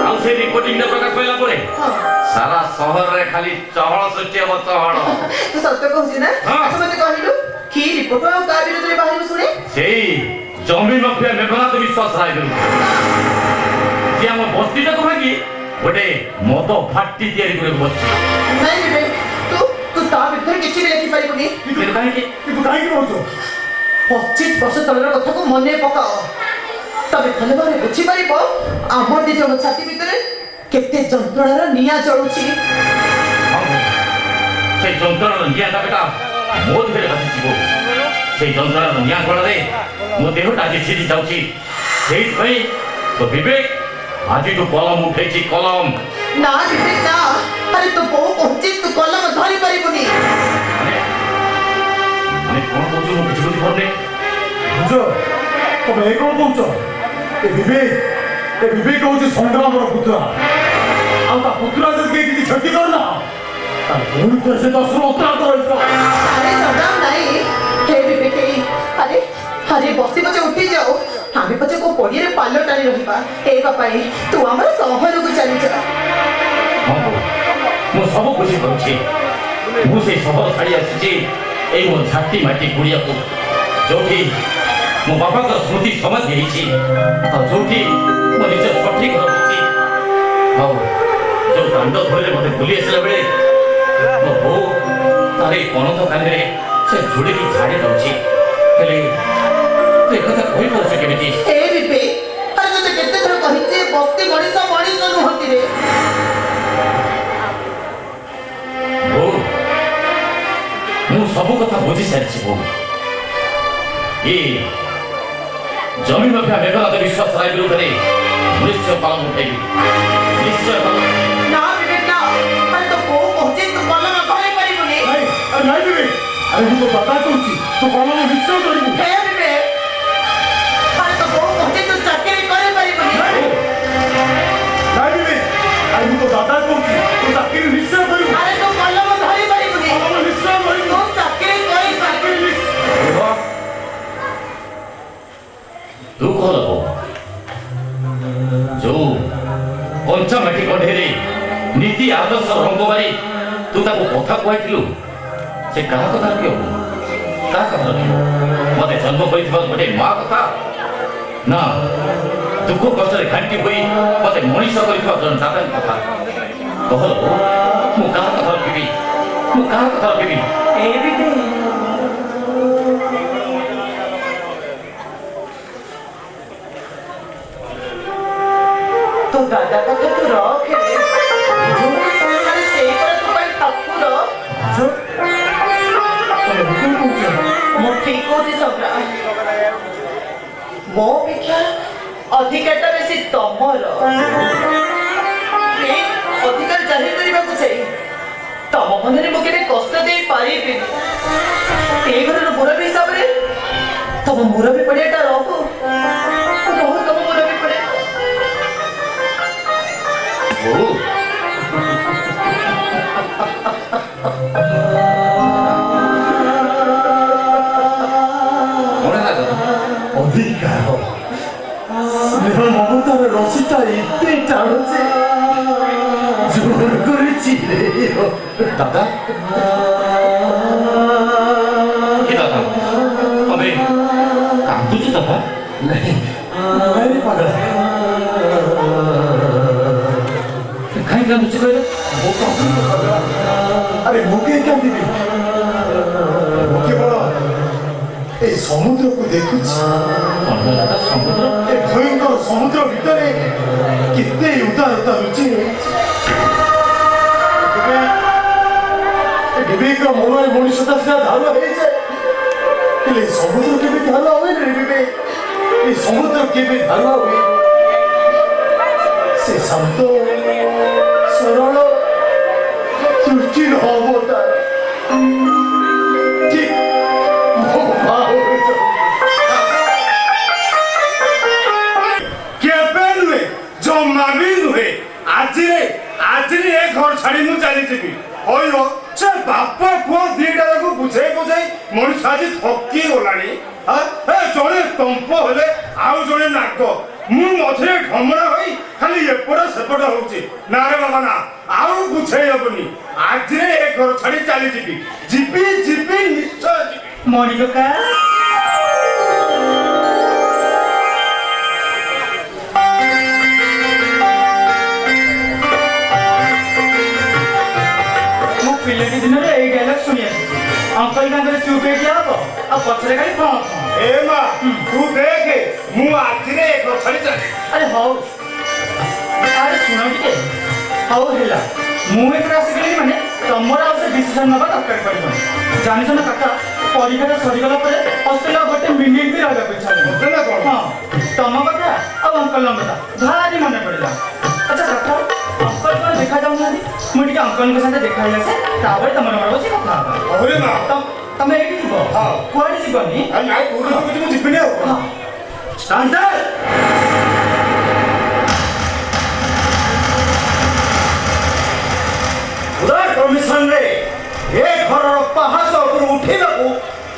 ଆଉ ସେ ରିପୋର୍ଟିଂଟା ପ୍ରକାଶ ପାଇଲା ପରେ ହଁ ସାରା ସହରରେ ଖାଲି ଚହଳ ସୃଷ୍ଟି ହବ ଚହଳ ତୁ ସତ କହୁଛୁ ନା ହଁ। ଆଚ୍ଛା ମତେ କହିଲୁ କି ରିପୋର୍ଟ ଆଉ କାହା ବିରୁଦ୍ଧରେ ବାହାରିବ ଶୁଣେ ସେଇ ଜମି ମାଫିଆ ମେଘନାଥ ବିଶ୍ୱାସ ରାୟ ବିରୁଦ୍ଧରେ ଯିଏ ଆମ ବସ୍ତିଟାକୁ ଭାଙ୍ଗି ଗୋଟେ ମଦ ଫାଟି ତିଆରି କରିବାକୁ ବସିଛି ନାଇଁ ବିବେକ ତୁ ତା ବିରୁଦ୍ଧରେ କିଛି ବି ଲେଖିପାରିବୁନି କିନ୍ତୁ କାହିଁକି କିନ୍ତୁ କାହିଁକି ଭାଉଜ 25 ବର୍ଷ ତଳର କଥାକୁ ମନେ ପକାଅ ତମେ ଭଲ ଭାବରେ ବୁଝିପାରିବ ଆମ ଦି ଜଣ ଛାତି ଭିତରେ କେତେ ଯନ୍ତ୍ରଣାର ନିଆଁ ଜଳୁଛି ସେଇ ଯନ୍ତ୍ରଣାର ନିଆଁ ଦାବିଟା ମୋ ଦେହରେ ବାଜିଯିବ ସେଇ ଯନ୍ତ୍ରଣାର ନିଆଁ ଫଳରେ ମୋ ଦେହଟା ଆଜି ସିଝି ଯାଉଛି ସେଇଥିପାଇଁ ତ ବିବେକ ଆଜିଠୁ କଲମ ଉଠେଇଛି କଲମ ନା ବିବେକ ନା ଆରେ ତୋ ବୋଉ କହୁଛି ତୁ କଲମ ଧରି ପାରିବୁନି ମାନେ କଣ କହୁଛୁ ମୁଁ କିଛି ବୁଝିପାରୁନି ବୁଝ ତମେ ଏ କଣ କହୁଛ ଏ ବିବେକ ହଉଛି ସଂଗ୍ରାମର ପୁତୁରା ଆଉ ତା ପୁତୁରା ଯଦି କେହି କିଛି କ୍ଷତି କରନା ତାର ଭଉଣୀ ତ ସେ ଦଶର ଅତ୍ୟାଚାର ରହିଛ ଆରେ ସଂଗ୍ରାମ ନାହିଁ ହେ ବିବେକ ଆରେ ଆରେ ବସି ପଛେ ଉଠି ଯାଉ ଆମେ ପଛେ କୋଉ ପଡ଼ିଆରେ ପାଲ ଟାଣି ରହିବା ଏ ବାପାଇ ତୁ ଆମର ସହରକୁ ଚାଲିଯା ହଁ ମୁଁ ସବୁ ବୁଝିପାରୁଛି ମୁଁ ସେଇ ସହର ଛାଡ଼ି ଆସିଛି ଏଇ ମୋ ଝାଟି ମାଟି କୁଡ଼ିଆକୁ ଯୋଉଠି ମୋ ବାପାଙ୍କର ସ୍ମୃତି ସମାଧି ହେଇଛି ଆଉ ଯୋଉଠି ମୋ ନିଜ ସଠିକ ରଖିଛି ଆଉ ଯୋଉ ଦାଣ୍ଡ ଧରିଲେ ମୋତେ ଭୁଲି ଆସିଲା ବେଳେ ମୋ ବୋଉ ତାର ଏଇ ପଣତ କାନରେ ସେ ଝୁଡ଼ିକି ଛାଡ଼ି ଦେଉଛି ହେଲେ ତୁ ଏକଥା କହିପାରୁଛୁ କେମିତି ହେ ବିବେକ ଆରେ ତତେ କେତେ ଥର କହିଛି ବସ୍ତି ମଣିଷ ନୁହନ୍ତି ରେ ବୋଉ ମୁଁ ସବୁ କଥା ବୁଝି ସାରିଛି ବୋଉ ଏ ଜମି ମାଫିଆ ମେଘନାଥ ବିଶ୍ୱାସ ରାୟ ବିରୁଦ୍ଧରେ ନିଶ୍ଚୟ କଲମ ଉଠେଇବି ନିଶ୍ଚୟ କଲମ ନା ବିବେକ ନା ଆରେ ତୋ ବୋଉ କହୁଛି ତୁ କଲମ ଧରି ପାରିବୁନି ନାଇଁ ବିବେକ ଆରେ ମୁଁ ତ କଥା କହୁଛି ତୁ କଲମ ନିଶ୍ଚୟ କରିବୁ ହେ ବିବେକ ଆରେ ତୋ ବୋଉ କହୁଛି ତୁ ଚାକିରି କରିପାରିବୁନି ନାଇଁ ବିବେକ ଆରେ ମୁଁ ତ ଦାଦା କହୁଛି ତୁ ଚାକିରି ନିଶ୍ଚୟ କରିବୁ ଆରେ ତୁ କଲମ ଧରି ପାରିବୁନି କଲମ ନିଶ୍ଚୟ କରିବୁ ତୁ ଚାକିରି କରିପାରିବୁନି ତୁ କହ ବୋଉ ଯୋଉ ପଞ୍ଚାମାଟି କଣ୍ଢେଇରେ ନୀତି ଆଦର୍ଶ ରଙ୍ଗ ମାରି ତୁ ତାକୁ କଥା କୁହାଇଥିଲୁ ସେ କାହା କଥା ରଖିବ କାହା କଥା ରଖିବ ମୋତେ ଜନ୍ମ କରିଥିବା ଗୋଟେ ମା କଥା ନା ଦୁଃଖ କଷ୍ଟରେ ଘାଣ୍ଟି ହୋଇ ମୋତେ ମଣିଷ କରିଥିବା ଜଣେ ଦାଦାଙ୍କ କଥା କହ ମୁଁ କାହା କଥା ରଖିବି ମୁଁ କାହା କଥା ରଖିବି ଏ ବିବେକ तो दादा का तो तू रॉक है अरे सेई पर तू भाई ठाकुर मो ठीक होती सबरा मो अपेक्षा अधिकता बेसी तमर दादा কি দাদা তবে কাঁদুছি দাদা नहीं पागल କାହିଁ କାନ୍ଦୁଛି କହିଲେ আরে মুখে কান্দিবি মুখে বড় এই সমুদ্রকে দেখুছি କ'ଣ ହେଲା ଦାଦା ସମୁଦ୍ର ଏ ଭୟଙ୍କର ସମୁଦ୍ର ଭିତରେ କେତେ ଉଦାରତା ଲୁଚି ରହିଛି ବିବେକ ମନରେ ମଣିଷଟା ସିନା ଧାରୁଆ ହେଇଯାଏ ହେଲେ ଏ ସମୁଦ୍ର କେବେ ଧାରୁଆ ହୁଏନି ରେ ବିବେକ ଏ ସମୁଦ୍ର କେବେ ଧାରୁଆ ହୁଏ ସେ ଶାନ୍ତ ସରଳ ସୃଷ୍ଟିର ଅବତାର ଠିକ୍ ମୋ ମା ହୋଇଛ କେବେ ନୁହେଁ ଜମା ବି ନୁହେଁ ଆଜି ଏ ଘର ଛାଡ଼ି ମୁଁ ଚାଲିଯିବି କହିବ ସେ ବାପ ପୁଅ ଦିଟା ଯାକୁ ବୁଝେଇ ମଣିଷ ଆଜି ଥକି ଗଲାଣି ଜଣେ ତମ୍ପ ହେଲେ ଆଉ ଜଣେ ନାଗ ମୁଁ ମଝିରେ ଢମଣା ହୋଇ ଖାଲି ଏପଟ ସେପଟ ହଉଛି ନା ରେ ବାବା ନା ଆଉ ବୁଝେଇ ହବନି ଆଜି ଏ ଘର ଛାଡ଼ି ଚାଲିଯିବି ଯିବି ନିଶ୍ଚୟ ଯିବି मणि कका मु पिलाटी दिन रे एई डायलॉग सुनी अंकल कांगरे चुप हे क्या हो अब पछरे खाली फोन ए माँ तू देख मु आजी रे एक घर छाड़ी चली अरे हाउ अरे सुनो टिके हाउ हेला मु एक राशि गेली माने तमरा से डिसीजन नबा दरकार पड़िबो जानिस ना काका परीक्षा सरी गला परे हॉस्टेल गोटे मिनिट भी रहबा इच्छा नहीं होते ना कौन हां तम कथा और अंकल कथा भारी मन पड़ला अच्छा काका अंकल को देखा जाऊ ना मु टिके अंकल के साथ देखा हिला से ताबे तमर मर बसी कथा अरे ना तमे एठी जीवो हां कुआडी जीवनी अरे नाइ पूरी तो कुछ जिबने हो हां स्टैंडर्ड उधर कमिशन रे ए घर पाहाच ऊपर उठेबाकू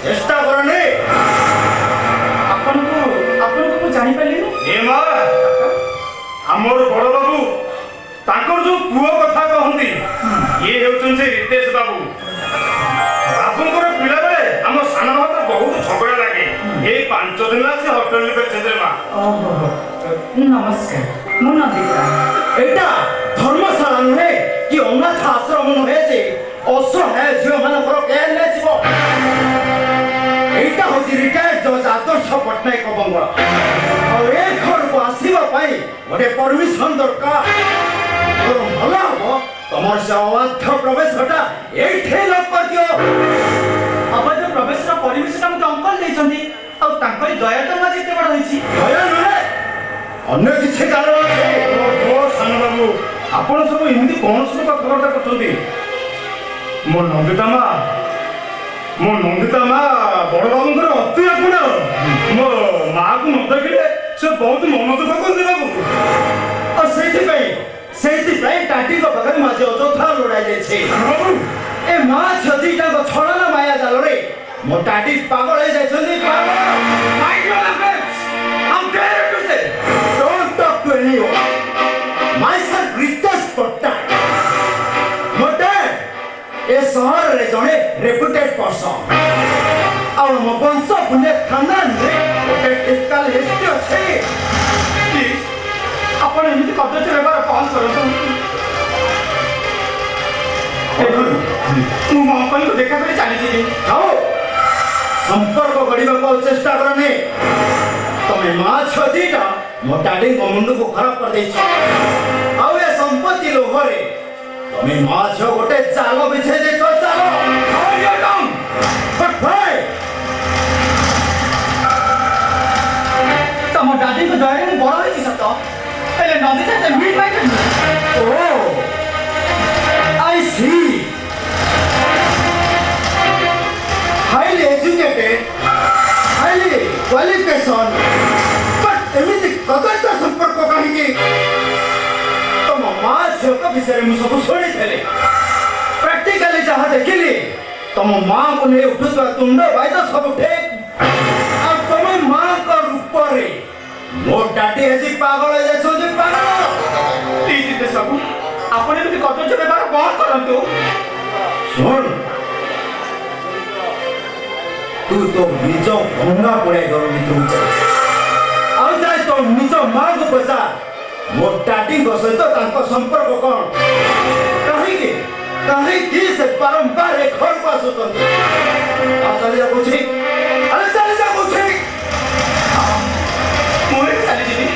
चेष्टा करने अपन को जानि पालिनी ए माँ हमर बड़ बाबू ताकर जो पुओ कथा कहंती ये हेउचन से रितेश बाबू बाबूଙ୍କର ପିଲା ବେଳେ ଆମ ସାନ ଭାତ ବହୁତ ଝଗଡ଼ା ଲାଗେ ଏଇ 5 ଦିନ ହେଲା ସେ ହଷ୍ଟେଲରେ ପେଛନ୍ତି ମା ओहो नमस्कार मु नंदिता एटा धर्मशाला नुहे कि अनाथ आश्रम नुहे जे असहाय झियो मानकर केयर ले जीवो एटा होची रिटायर्ड जज आदर्श पटनायक बंगला और ए घर को आसीबा पाई गोटे परमिशन दरकार और भला हो तमर से अवाध्य प्रवेश हटा एठे लग कर दियो अवैध प्रवेश रा परमिशन हम अंकल देछंती और तांकर दया तो मा जेते बड़ होईची ଦୟା ନୁହେଁ ଅନ୍ୟ କିଛି କାରଣ ଅଛି ଓ ସାନ ବାବୁ ଆପଣ ସବୁ ଏମିତି କଣ ସବୁ କଥାବାର୍ତ୍ତା କରୁଛନ୍ତି ମୋ ନନ୍ଦିତା ମା ବଡ଼ ବାବୁଙ୍କର ଅତି ଆପଣ ମୋ ମାଆକୁ ନ ଦେଖିଲେ ସେ ବହୁତ ମନ ଦୁଃଖ କରନ୍ତି ବାବୁ और ସେଇଥିପାଇଁ ଟାଟିଙ୍କ ପାଖରେ ମାଝି ଅଯଥା ଲୋଡା ଯାଇଛି ବାବୁ ଏ ମା ଛଦିଟାଙ୍କ ଛଳନା ମାୟା ଜାଲରେ ମୋ ଟାଟି ପାଗଳ ହେଇ ଯାଇଛନ୍ତି ପାଗଳ mind your language I'm daring to say don't talk to anyone my son Ritesh Pattnaik ମୋ ଡ୍ୟାଡ୍ ଏ ସହରରେ ଜଣେ ରେପୁଟେଡ୍ ପର୍ସନ୍ ଆଉ ମୋ ବଂଶ ପୁଣ୍ୟ ଖାନଦାନରେ ଗୋଟେ ଟିପିକାଲ ହିଷ୍ଟ୍ରି ଅଛି ପ୍ଲିଜ୍ ଆପଣ ଏମିତି କଦର୍ଯ୍ୟ ବ୍ୟବହାର କଲ୍ କରନ୍ତୁ ମୁଁ ମୋ ଅଙ୍କଲଙ୍କୁ ଦେଖା କରି ଚାଲିଯିବି ଆଉ संपर्क गढ़ा चेष्टा करने तुम्हें माँ छीटा मो डाडी मो मुंड को खराब कर दे संपत्ति लोभरे तुम्हें माँ छ गोटे जाल बिछे दे चाल तुम डाडी को दया में बड़ होई सत हेले नदी से meet might O I C highly educated, highly qualification, but एमिति कदरता संपर्क कहीं तुम माँ झील का विषय में सब शुणी थे प्रैक्टिकली जहाँ देखिली तुम माँ को नहीं उठुवा तुंड भाई तो सब ठीक और तुम माँ का रूप रे मो डाडी हजी पागल है जैसे पागल प्लीज इते सब ଆପଣ ଏମିତି କଦର୍ଯ୍ୟ ବ୍ୟବହାର ବନ୍ଦ କରନ୍ତୁ। ଶୁଣ, ତୁ ତ ନିଜ ଭଙ୍ଗା ପଡ଼େ ଘର ଭିତରକୁ ଚାଲିଛୁ। ଆଉ ଯାଇ ତ ନିଜ ମାଙ୍କୁ ପଚାର ମୋ ଡାଡିଙ୍କ ସହିତ ତାଙ୍କ ସମ୍ପର୍କ କ'ଣ? କାହିଁକି କାହିଁକି ସେ ବାରମ୍ବାର ଏ ଘରକୁ ଆସୁଛନ୍ତି? ଚାଲି ଯାଉଛି, ଆରେ ଚାଲି ଯାଉଛି। ମୁଁ ଏଠି ଚାଲିଯିବି।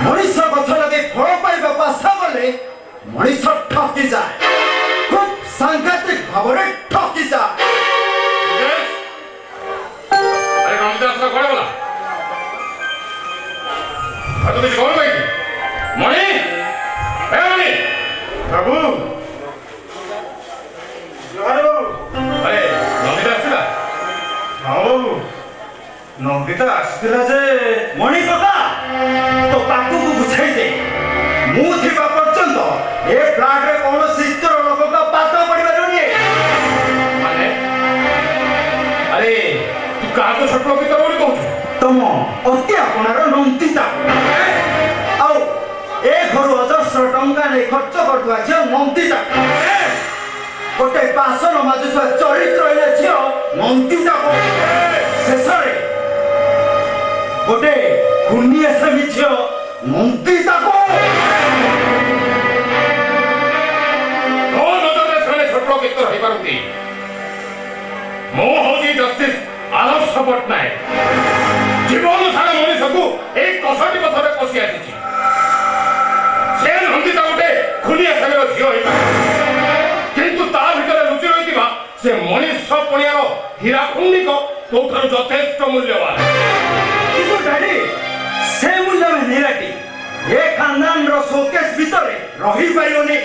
ମଣିଷ ଗଛ ଲଗେଇ ଫଳ ପାଇବାକୁ ଆଶା କଲେ ମଣିଷ ଠକିଯାଏ, ଖୁବ୍ ସାଂଘାତିକ ଭାବରେ ଠକିଯାଏ। ଆରେ ରମିଦାସ କୁଆଡ଼େ ଗଲା? ଆଉ ତୁ କିଛି କହୁନୁ କାହିଁକି? ମଣି, ଏ ମଣି ବାବୁ ଆରେ ରମିଦାସ ଆସିଲା? ହଁ ବାବୁ, ନନ୍ଦିତା ଆସିଥିଲା ଯେ ମଣି କଥା ତୋ ପାଖକୁ ବୁଝାଇ ଦେ। ମୁଁ ଥିବା ପର୍ଯ୍ୟନ୍ତ ଏ ଫ୍ଲାଟରେ କୌଣସି ଇତର ଲୋକଙ୍କ ପାଦ ପଡ଼ିପାରିବନି। ମାନେ ଆରେ ତୁ କାହାକୁ ଛୋଟ ଲୋକ ବୋଲି କହୁଛୁ? ତମ ଅତି ଆପଣାର ନନ୍ଦିତା ଆଉ ଏ ଘରୁ ଅଜସ୍ର ଟଙ୍କା ନେଇ ଖର୍ଚ୍ଚ କରୁଥିବା ଝିଅ ନନ୍ଦିତା, ଗୋଟେ ବାସନ ମାଜୁଥିବା ଚରିତ୍ରହୀନ ଝିଅ ନନ୍ଦିତା, ଶେଷରେ ଗୋଟେ କୁନି ଆସାମୀ ଝିଅ ନନ୍ଦିତାକୁ। ମୋ ନଜରରେ ସେମାନେ ଛୋଟ ଲୋକ ହେଇପାରନ୍ତି। ମୁଁ ହଉଛି ଜଷ୍ଟିସ୍ ଆଦର୍ଶ ପଟ୍ଟନାୟକ। ଜୀବନ ସାରା ମଣିଷକୁ ଏଇ କଷଟି ପଥରେ ପଶି ଆସିଛି। ସେ ନନ୍ଦିତା ଗୋଟେ ଖୁନି ଆସାମୀର ଝିଅ ହେଇପାରେ, କିନ୍ତୁ ତା ଭିତରେ ଲୁଚି ରହିଥିବା ସେ ମଣିଷ ପଣିଆର ହୀରା ଖଣ୍ଡିକ ତୋଠାରୁ ଯଥେଷ୍ଟ ମୂଲ୍ୟବାନ। କିନ୍ତୁ ଡାଡି, ସେ ମୂଲ୍ୟବାନ ହୀରାଟି ଏ ଖାନଦାନର ଶୋକେସ୍ ଭିତରେ ରହିପାରିବନି।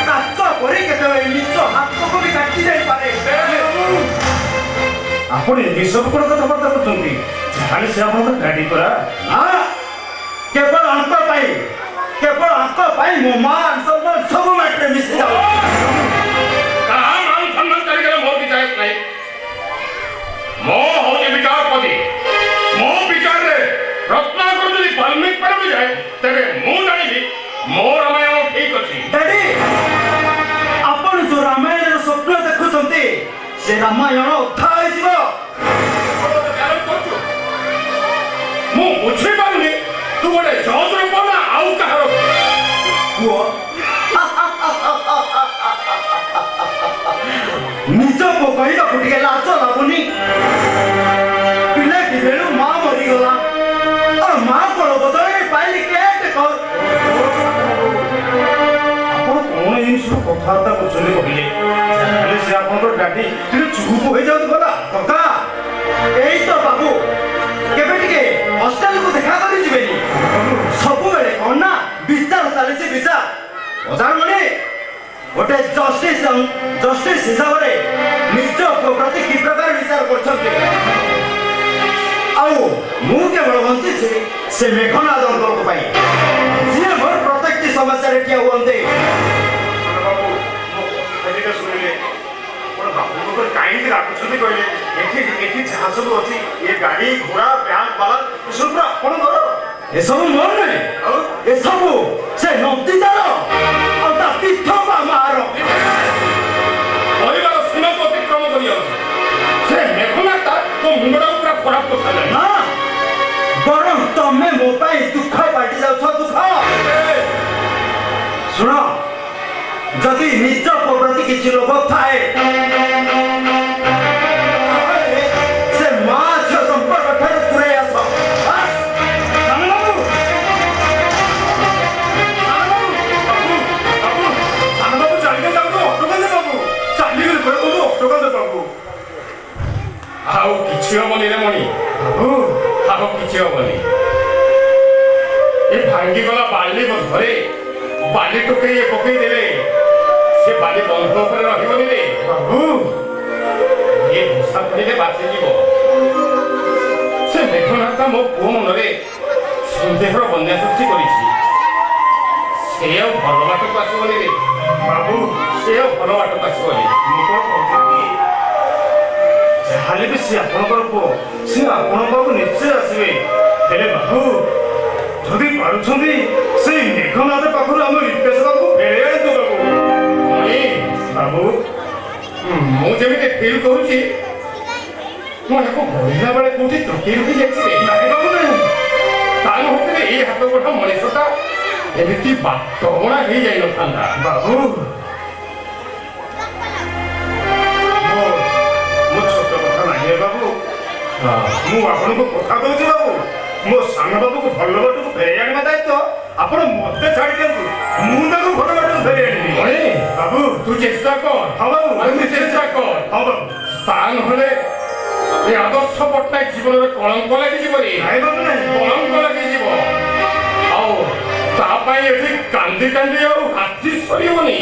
କାଚ ପରି କେତେବେଳେ ନିଜ ହାତକୁ ବି କାଟି ଯାଇପାରେ। ଆପଣ ଏସବୁ କ'ଣ କଥାବାର୍ତ୍ତା କରୁଛନ୍ତି? ଯାହାହେଲେ ସେ ଆପଣଙ୍କର ଗାଡ଼ି କରା। କେବଳ ଆଙ୍କ ପାଇଁ, କେବଳ ଆଙ୍କ ପାଇଁ ମୋ ମାନ ସମ୍ମାନ ସବୁ ମାଟିରେ ମିଶି ଯାଉଛି। କାହା ମାନ ସମ୍ମାନ ଚାଲିଗଲେ ମୋର କିଛି ଆୟତ ନାହିଁ। ମୋ ହଉଛି ବିଚାରପତି। ମୋ ବିଚାରରେ ରତ୍ନାକର ଯଦି ବାଲ୍ମୀକି ପାରକୁ ଯାଏ, ତେବେ ମୁଁ ଜାଣିବି ମୋ ରାମାୟଣ ଠିକ ଅଛି। ଡାଡି, ଆପଣ ଯୋଉ ରାମାୟଣର ସ୍ୱପ୍ନ ଦେଖୁଛନ୍ତି ସେ ରାମାୟଣ ଅଧା ହୋଇଯିବ। ମୁଁ ବୁଝିପାରୁନି ତୁ ଗୋଟେ ଜଜର ପୁଅ ନା ଆଉ କାହାର ପୁଅ? ନିଜ ପୁଅ କହିବାକୁ ଟିକେ ଲାଜ ଲାଗୁନି? ପିଲାଟି ବେଳୁ ମା ମରିଗଲା, ଆଉ ମା କୋଳ ବଦଳରେ ପାଇଲି କେୟାରଟେକର। ଆପଣ କ'ଣ ଏଇ ସବୁ କଥାବାର୍ତ୍ତା କରୁଛନ୍ତି କହିଲେ? ଯାହାହେଲେ ସେ ଆପଣଙ୍କର ଗାଡ଼ି ଟିକେ ଚୁପ ହୋଇଯାଉଛି ଗଲା। କକା, ଏଇ ତ ବାବୁ, କେବେ ଟିକେ ହଷ୍ଟେଲକୁ ଦେଖା କରି ଯିବେନି? ସବୁବେଳେ କ'ଣ ନା ବିଚାର ଚାଲିଛି ବିଚାର। ଅଜାଣମଣି ଗୋଟେ ଜଷ୍ଟିସ୍ ହିସାବରେ ନିଜ ପୁଅ ପ୍ରତି କି ପ୍ରକାର ବିଚାର କରୁଛନ୍ତି? ଆଉ ମୁଁ କେବଳ ବଞ୍ଚିଛି ସେ ମେଘନାଥଙ୍କ ପାଇଁ, ଯିଏ ମୋର ପ୍ରତ୍ୟେକଟି ସମସ୍ୟାରେ ଠିଆ ହୁଅନ୍ତି। କାହିଁକି ରାଗୁଛନ୍ତି କହିଲେ? ଏଠି ଯାହା ସବୁ ଅଛି, ଏ ଗାଡ଼ି ଘୋଡ଼ା ବ୍ୟାଙ୍କ ବାଲା ଏସବୁ ପୁରା ଆପଣଙ୍କର। ଏସବୁ ମୋର ନୁହେଁ, ଏସବୁ ସେ ନନ୍ଦିତାର ଆଉ ତା ତୀର୍ଥ ବା ମାର। ପରିବାର ସୀମାକୁ ଅତିକ୍ରମ କରିଯାଉଛି। ସେ ମେଘନାଥ ତୋ ମୁଣ୍ଡଟାକୁ ପୁରା ଖରାପ କରିସାରିଲାଣି। ନା, ବରଂ ତମେ ମୋ ପାଇଁ ଦୁଃଖ ପାଟି ଯାଉଛ। ଦୁଃଖ ଶୁଣ, ଯଦି ନିଜ ପୁଅ ପ୍ରତି କିଛି ଲୋଭ ଥାଏ, ସେ ମା ଝିଅ ସମ୍ପର୍କ ଠାରୁ ଦୂରେଇ ଆସ। ଆଉ କିଛି ହବନି ରେ ମଣି, ଆଉ କିଛି ହବନି। ଏ ଭାଙ୍ଗିଗଲା ବାଲି ଘରେ ବାଲି ଟୋକେଇ ପକେଇ ଦେଲେ ସେ ବାଲି ବନ୍ଧ ଉପରେ ରହିବନି ରେ ବାବୁ। ଏ ଭୂଷା ପଡ଼ିଲେ ବାସିଯିବ। ସେ ମେଘନାଥ ମୋ ପୁଅ ମନରେ ସନ୍ଦେହର ବନ୍ୟା ସୃଷ୍ଟି କରିଛି। ସେ ଆଉ ଭଲ ବାଟକୁ ଆସିବନି ରେ ବାବୁ, ସେ ଆଉ ଭଲ ବାଟକୁ ଆସିବନି। ଯାହାହେଲେ ବି ସେ ଆପଣଙ୍କର ପୁଅ ସେ ଆପଣଙ୍କ ପାଖକୁ ନିଶ୍ଚୟ ଆସିବେ ହେଲେ ବାବୁ ଯଦି ପାରୁଛନ୍ତି ସେଇ ମେଘନାଥ ପାଖରୁ ଆମ ରିତେଶ ବାବୁକୁ ଫେରେଇ ଆଣନ୍ତୁ ବାବୁ। ମୁଁ ଯେମିତି ଫିଲ୍ କରୁଛି ମୁଁ ଏହାକୁ ବଢିଲା ବେଳେ କୋଉଠି ତ୍ରୁଟି ରହିଯାଇଛି ନାଇଁ ବାବୁ ନାଇଁ ତା ନହେଲେ ଏଇ ହାତ ଗୋଟା ମଣିଷଟା ଏମିତି ବାଟବଣା ହେଇଯାଇନଥାନ୍ତା। ବାବୁ ମୋ ଛୋଟ କଥା ନାହିଁ ବାବୁ ମୁଁ ଆପଣଙ୍କୁ କଥା ଦଉଛି ବାବୁ ମୋ ସାନ ବାବୁକୁ ଭଲ ବାଟକୁ ଫେରେଇ ଆଣିବା ଦାୟିତ୍ୱ ଆପଣ ମତେ ଛାଡ଼ି ଦିଅନ୍ତୁ ମୁଁ ତାକୁ ଭଲ ବାଟକୁ ଫେରେଇ ଆଣିବି। ଅରେ ବାବୁ ତୁ ଚେଷ୍ଟା କର। ହଁ ବାବୁ ତୁ ଚେଷ୍ଟା କର। ହଁ ବାବୁ ତା ନହେଲେ ଏ ଆଦର୍ଶ ପଟ୍ଟନାୟକ ଜୀବନରେ କଳଙ୍କ ଲାଗିଯିବନି। ନାଇଁ ବାବୁ ନାଇଁ କଳଙ୍କ ଲାଗିଯିବ ଆଉ ତା ପାଇଁ ଏଠି କାନ୍ଦି କାନ୍ଦି ଆଉ ହାତୀ ସରିବନି।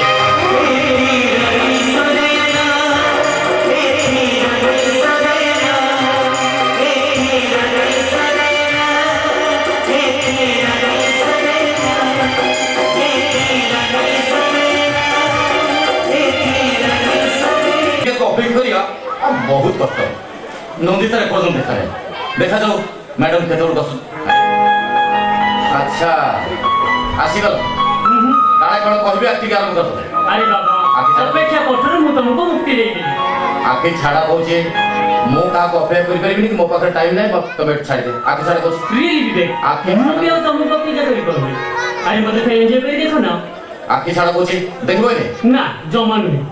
ଅପେକ୍ଷା କରିବା ବହୁତ କଷ୍ଟ। ନନ୍ଦିତାରେ ଏପର୍ଯ୍ୟନ୍ତ ଦେଖାଯାଉ ମ୍ୟାଡାମ କେତେବେଳେ ବସୁ। ଆଚ୍ଛା ଆସିଗଲ କାଳେ କ'ଣ କହିବି ଆଖି ଆରମ୍ଭ କରିଦେଲେ। ଆରେ ବାବା ଅପେକ୍ଷା କଠୋର ମୁଁ ତମକୁ ମୁକ୍ତି ଦେଇଦେଲି। ଆଖି ଛାଡା କହୁଛି ମୁଁ କାହାକୁ ଅପେକ୍ଷା କରିପାରିବିନି କି ମୋ ପାଖରେ ଟାଇମ୍ ନାହିଁ ତମେ ଛାଡ଼ିଦେ। ଆଖି ଛାଡା କହୁଛି ରିଏଲି ବିବେକ ଆଖି ମୁଁ ବି ଆଉ ତମକୁ ଅପେକ୍ଷା କରିପାରୁନି। ଆରେ ମତେ ଫେର ଏନ୍ଜୟ କରି ଦେଖ ନା। ଆଖି ଛାଡା କହୁଛି ଦେଖିବନି ନା ଜମା ନୁହେଁ।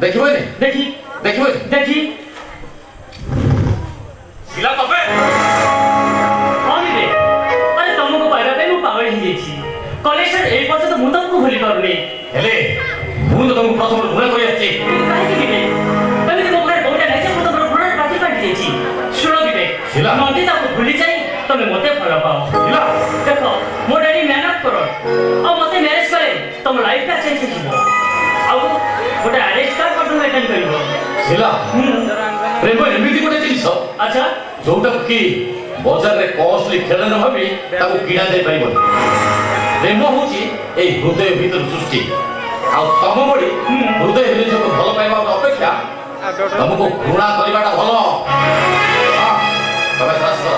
ଦେଖିବନି ଦେଖି ଦେଖିବନି ଦେଖି ଶିଲା ତମେ ହଁ ବିବେକ ଆରେ ତମକୁ ପାଇବା ପାଇଁ ମୁଁ ପାଗଳ ହେଇଯାଇଛି। କଲେଜରେ ଏଇ ପର୍ଯ୍ୟନ୍ତ ମୁଁ ତମକୁ ଭୁଲି ପାରୁନି। ହେଲେ ମୁଁ ତ ତମକୁ ପ୍ରଥମରୁ ଘୃଣା କରି ଆସିଛି। କାହିଁକି ବିବେକ ଏମିତି ମୋ ଘରେ ବହୁଟା ନାହିଁ ମୁଁ ତମର ଘୃଣାରେ ପାଟି ପାଟି ଯାଇଛି। ଶୁଣ ବିବେକ ଶିଲା। ନନ୍ଦିତାକୁ ଭୁଲି ଯାଇ ତମେ ମତେ ଭଲ ପାଅ। ଶିଲା ଦେଖ ମୋ ଡାଡି ମ୍ୟାନେଜ କର ଆଉ ମତେ ମ୍ୟାରେଜ କରେ ତମ ଲାଇଫଟା ଚେଞ୍ଜ ହେଇଯିବ। ଆଉ ଗୋଟେ ଆରେଷ୍ଟ କାର୍ଡ ମଧ୍ୟ ମେଣ୍ଟେନ୍ କରିବ। ଶିଲା ପ୍ରେମ ଏମିତି ଗୋଟେ ଜିନିଷ ଆଚ୍ଛା ଯୋଉଟାକୁ କି ବଜାରରେ କଷ୍ଟଲି ଖେଳନା ଭାବି ତାକୁ କିଣା ଯାଇପାରିବନି। ପ୍ରେମ ହଉଛି ଏଇ ହୃଦୟ ଭିତରୁ ସୃଷ୍ଟି ଆଉ ତମ ଭଳି ହୃଦୟ ଜିନିଷକୁ ଭଲ ପାଇବା ଅପେକ୍ଷା ତମକୁ ଘୃଣା କରିବାଟା ଭଲ। ତମେ କ୍ଲାସ କର।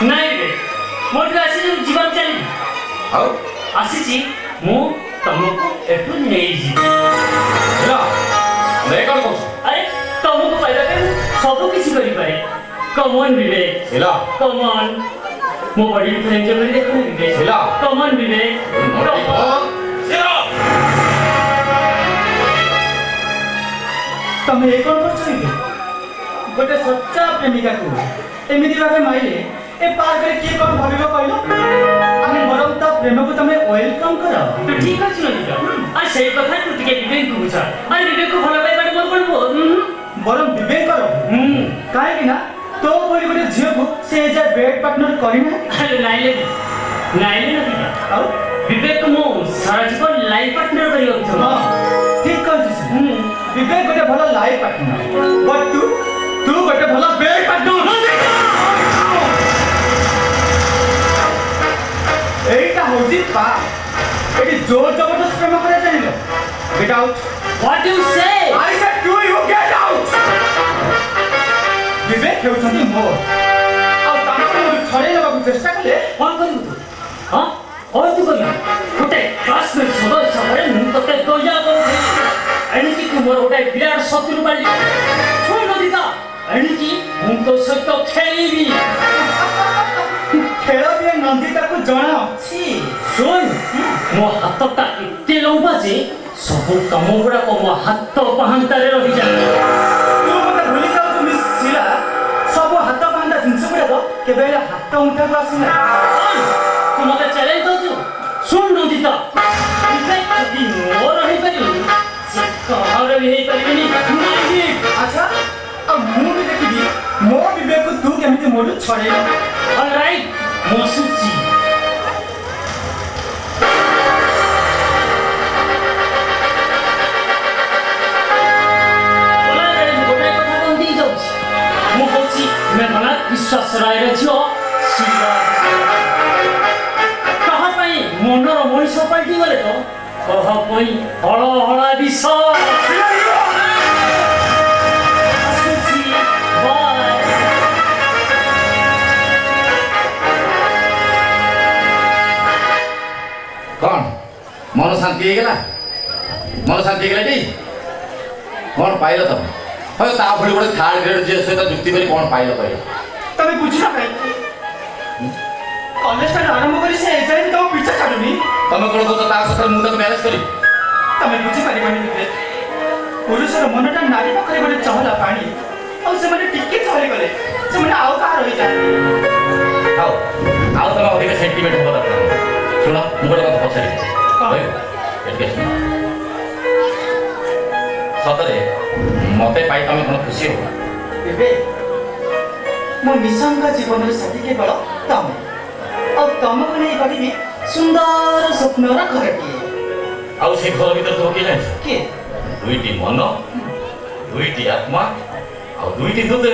ନାଇଁ ରେ ମୋଠୁ ଆସିଛି ଜୀବନ ଚାଲିବି ଆଉ ଆସିଛି ମୁଁ ତମକୁ ଏଠୁ ନେଇଯିବି। ଶିଲା ତମେ କ'ଣ କରୁଛ? ଆରେ ତମକୁ ପାଇବା ପାଇଁ ମୁଁ ସବୁ କିଛି କରିପାରେ। କମନ୍ ବିବେକ ଶିଲା କମନ୍ ମୋ ବଡି ଭିତରେ ଏନ୍ଜୟ କରି ଦେଖ ବିବେକ। ଶିଲା କମନ୍ ବିବେକ ଶିଲା ତମେ ଏ କ'ଣ କରୁଛ କି? ଗୋଟେ ସଚ୍ଚା ପ୍ରେମିକାକୁ ଏମିତି ଭାବେ ମାରିଲେ ଏ ପାର୍କରେ କିଏ କ'ଣ ଭାବିବ କହିଲ? ଆମେ ବରଂ ତା ପ୍ରେମକୁ ତମେ ୱେଲକମ୍ କର। ତୁ ଠିକ ଅଛି ନନ୍ଦିତା ଆଉ ସେଇ କଥା ତୁ ଟିକେ ବିବେକକୁ ବୁଝା। ଆରେ ବିବେକକୁ ଭଲ ପାଇବାଟା ମୋର ପଡ଼ିବ। ବରଂ ବିବେକ କର କାହିଁକି ନା ତୋ ଭଳି ଗୋଟେ ଝିଅକୁ ସେ ଏଯାଏ ବେଡ୍ ପାର୍ଟନର କରିନା। ଆରେ ନାଇଲେ ନନ୍ଦିତା ଆଉ ବିବେକକୁ ମୁଁ ସାରା ଜୀବନ ଲାଇଫ ପାର୍ଟନର କରିବାକୁ ହଁ ଚାହୁଁଛି। ଠିକ କହିଛୁ ସେ। ବିବେକ ଗୋଟେ ଭଲ ଲାଇଫ ପାର୍ଟନର ବଟ୍ ତୁ ଗୋଟେ ଭଲ ବେଡ୍ ପାର୍ଟନର। এইটা হচ্ছে পা এটি জোর জবরদস্ত প্রেম করে জানিল get out What do you say? I said to you get out Vivek হেউଛନ୍ତି মোর ଆଉ ତାଙ୍କୁ ଛଡ଼େଇ ନେବାକୁ ଚେଷ୍ଟା କଲେ କ'ଣ କରିବୁ ତୁ? ହଁ କ'ଣ ତୁ କରିବୁ? ଗୋଟେ କ୍ଲାସମେଟ୍ ସଦସ୍ୟ ଭଳି ମୁଁ ତତେ ଦୟା କରୁଛି। ଏଣିକି ତୁ ମୋର ଗୋଟେ ବିରାଟ ଶତ୍ରୁ ପାଳି। ଶୁଣ ନନ୍ଦିତା ଏଣିକି ମୁଁ ତୋ ସହିତ ଖେଳିବି। ଖେଳ ବି ନନ୍ଦିତାକୁ ଜଣା ଅଛି। ଶୁଣ ମୋ ହାତଟା ଏତେ ଲମ୍ବା ଯେ ସବୁ କାମ ଗୁଡ଼ାକ ମୋ ହାତ ପାହାନ୍ତାରେ ରହିଯାଏ। ତୁ ମୋତେ ଭୁଲି ଯାଉଛୁ ମିସ୍ ଶିଲା ସବୁ ହାତ ପାହାନ୍ତା ଜିନିଷ ଗୁଡ଼ାକ କେବେ ହେଲେ ହାତ ମୁଠାକୁ ଆସୁନା। ତୁ ମୋତେ ଚ୍ୟାଲେଞ୍ଜ ଦଉଛୁ? ଶୁଣ ନନ୍ଦିତା ବିବେକ ଯଦି ମୋର ହେଇପାରିବନି ସେ କାହାର ବି ହେଇପାରିବନି। ଆଚ୍ଛା ଆଉ ମୁଁ ବି ଦେଖିବି ମୋ ବିବେକକୁ ତୁ କେମିତି ମୋଠୁ ଛଡ଼େଇବୁ। Alright, ମୁଁ ଆସୁଛି। ମୁଁ କହୁଛି ମେଘନାଥ ବିଶ୍ୱାସ ରାୟର ଝିଅ ଶିଲା। କାହା ପାଇଁ ମନର ମଣିଷ ପାଲଟି ଗଲେ ତ କାହା ପାଇଁ ହଳ ହଳା ବିଷ। ଆସୁଛି ବାଏ। शांति ହେଇଗଲା मन शांति ହେଇଗଲା ଟି कौन पाइल तुम ହଁ ତା ଭଳି ଗୋଟେ ଥାର୍ଡ ଗ୍ରେଡ୍ ଝିଅ ସହିତ ଯୁକ୍ତି କରି କ'ଣ ପାଇଲ କହିଲ ତମେ ବୁଝିଲ କାହିଁକି କଲେଜଠାରୁ ଆରମ୍ଭ କରି ସେ ଏଯାଏଁ ତମ ପିଛା ଛାଡୁନି ତମେ କ'ଣ କହୁଛ ତା କଥାରେ ମୁଁ ତାକୁ ମ୍ୟାରେଜ କରିବି ତମେ ବୁଝିପାରିବନି ବିବେକ ପୁରୁଷର ମନଟା ନାରୀ ପାଖରେ ଗୋଟେ ଚହଲା ପାଣି ଆଉ ସେମାନେ ଟିକେ ଚହଲି ଗଲେ ସେମାନେ ଆଉ କାହାର ହୋଇଯାଆନ୍ତି ଆଉ ତମେ ଅଧିକ ସେଣ୍ଟିମେଣ୍ଟ ହବ ଦରକାର ଶୁଣ ମୁଁ ଗୋଟେ କଥା ପଚାରିବି କହିବ ଏଠିକେ ଶୁଣ ସତରେ ମତେ ପାଇ ତମେ କ'ଣ ଖୁସି ହବ ବିବେକ ମୋ ନିଶଙ୍କ ଜୀବନର ସାଥୀ କେବଳ ତମେ ଆଉ ତମକୁ ନେଇ କରିବି ସୁନ୍ଦର ସ୍ୱପ୍ନର ଘରଟିଏ ଆଉ ସେ ଘର ଭିତରେ ଥିବ କିଏ ଜାଣିଛ କିଏ ଦୁଇଟି ମନ ଦୁଇଟି ଆତ୍ମା ଆଉ ଦୁଇଟି ହୃଦୟ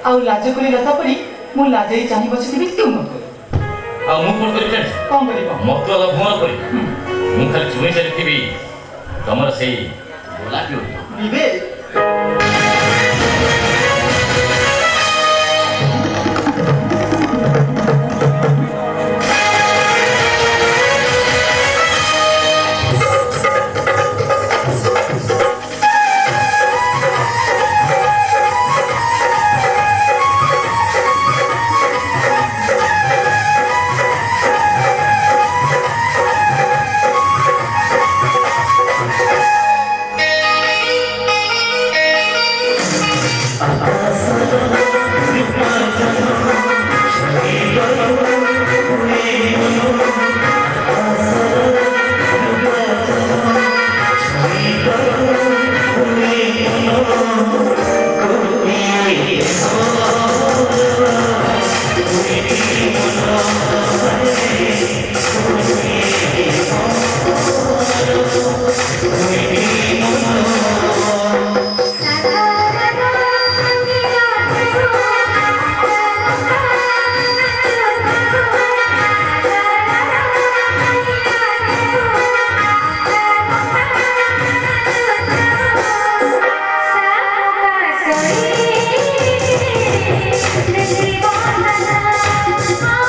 ଆଉ ଲାଜ କରି ଲତା ପରି ମୁଁ ଲାଜେଇ ଚାହିଁ ବସିଥିବି ତୁମକୁ ଆଉ ମୁଁ କ'ଣ କରିବି ଜାଣିଛ କ'ଣ କରିବ ମତୁଆ ଭୁଅର କରି ମୁଁ ଖାଲି ଛୁଇଁ ଚାଲିଥିବି ତମର ସେଇ ଗୋଲାପୀ ବିବେକ Sorry.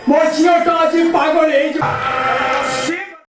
ମୋ ଝିଅଟା ଆଜି ପାଗଳ ହେଇଯିବ।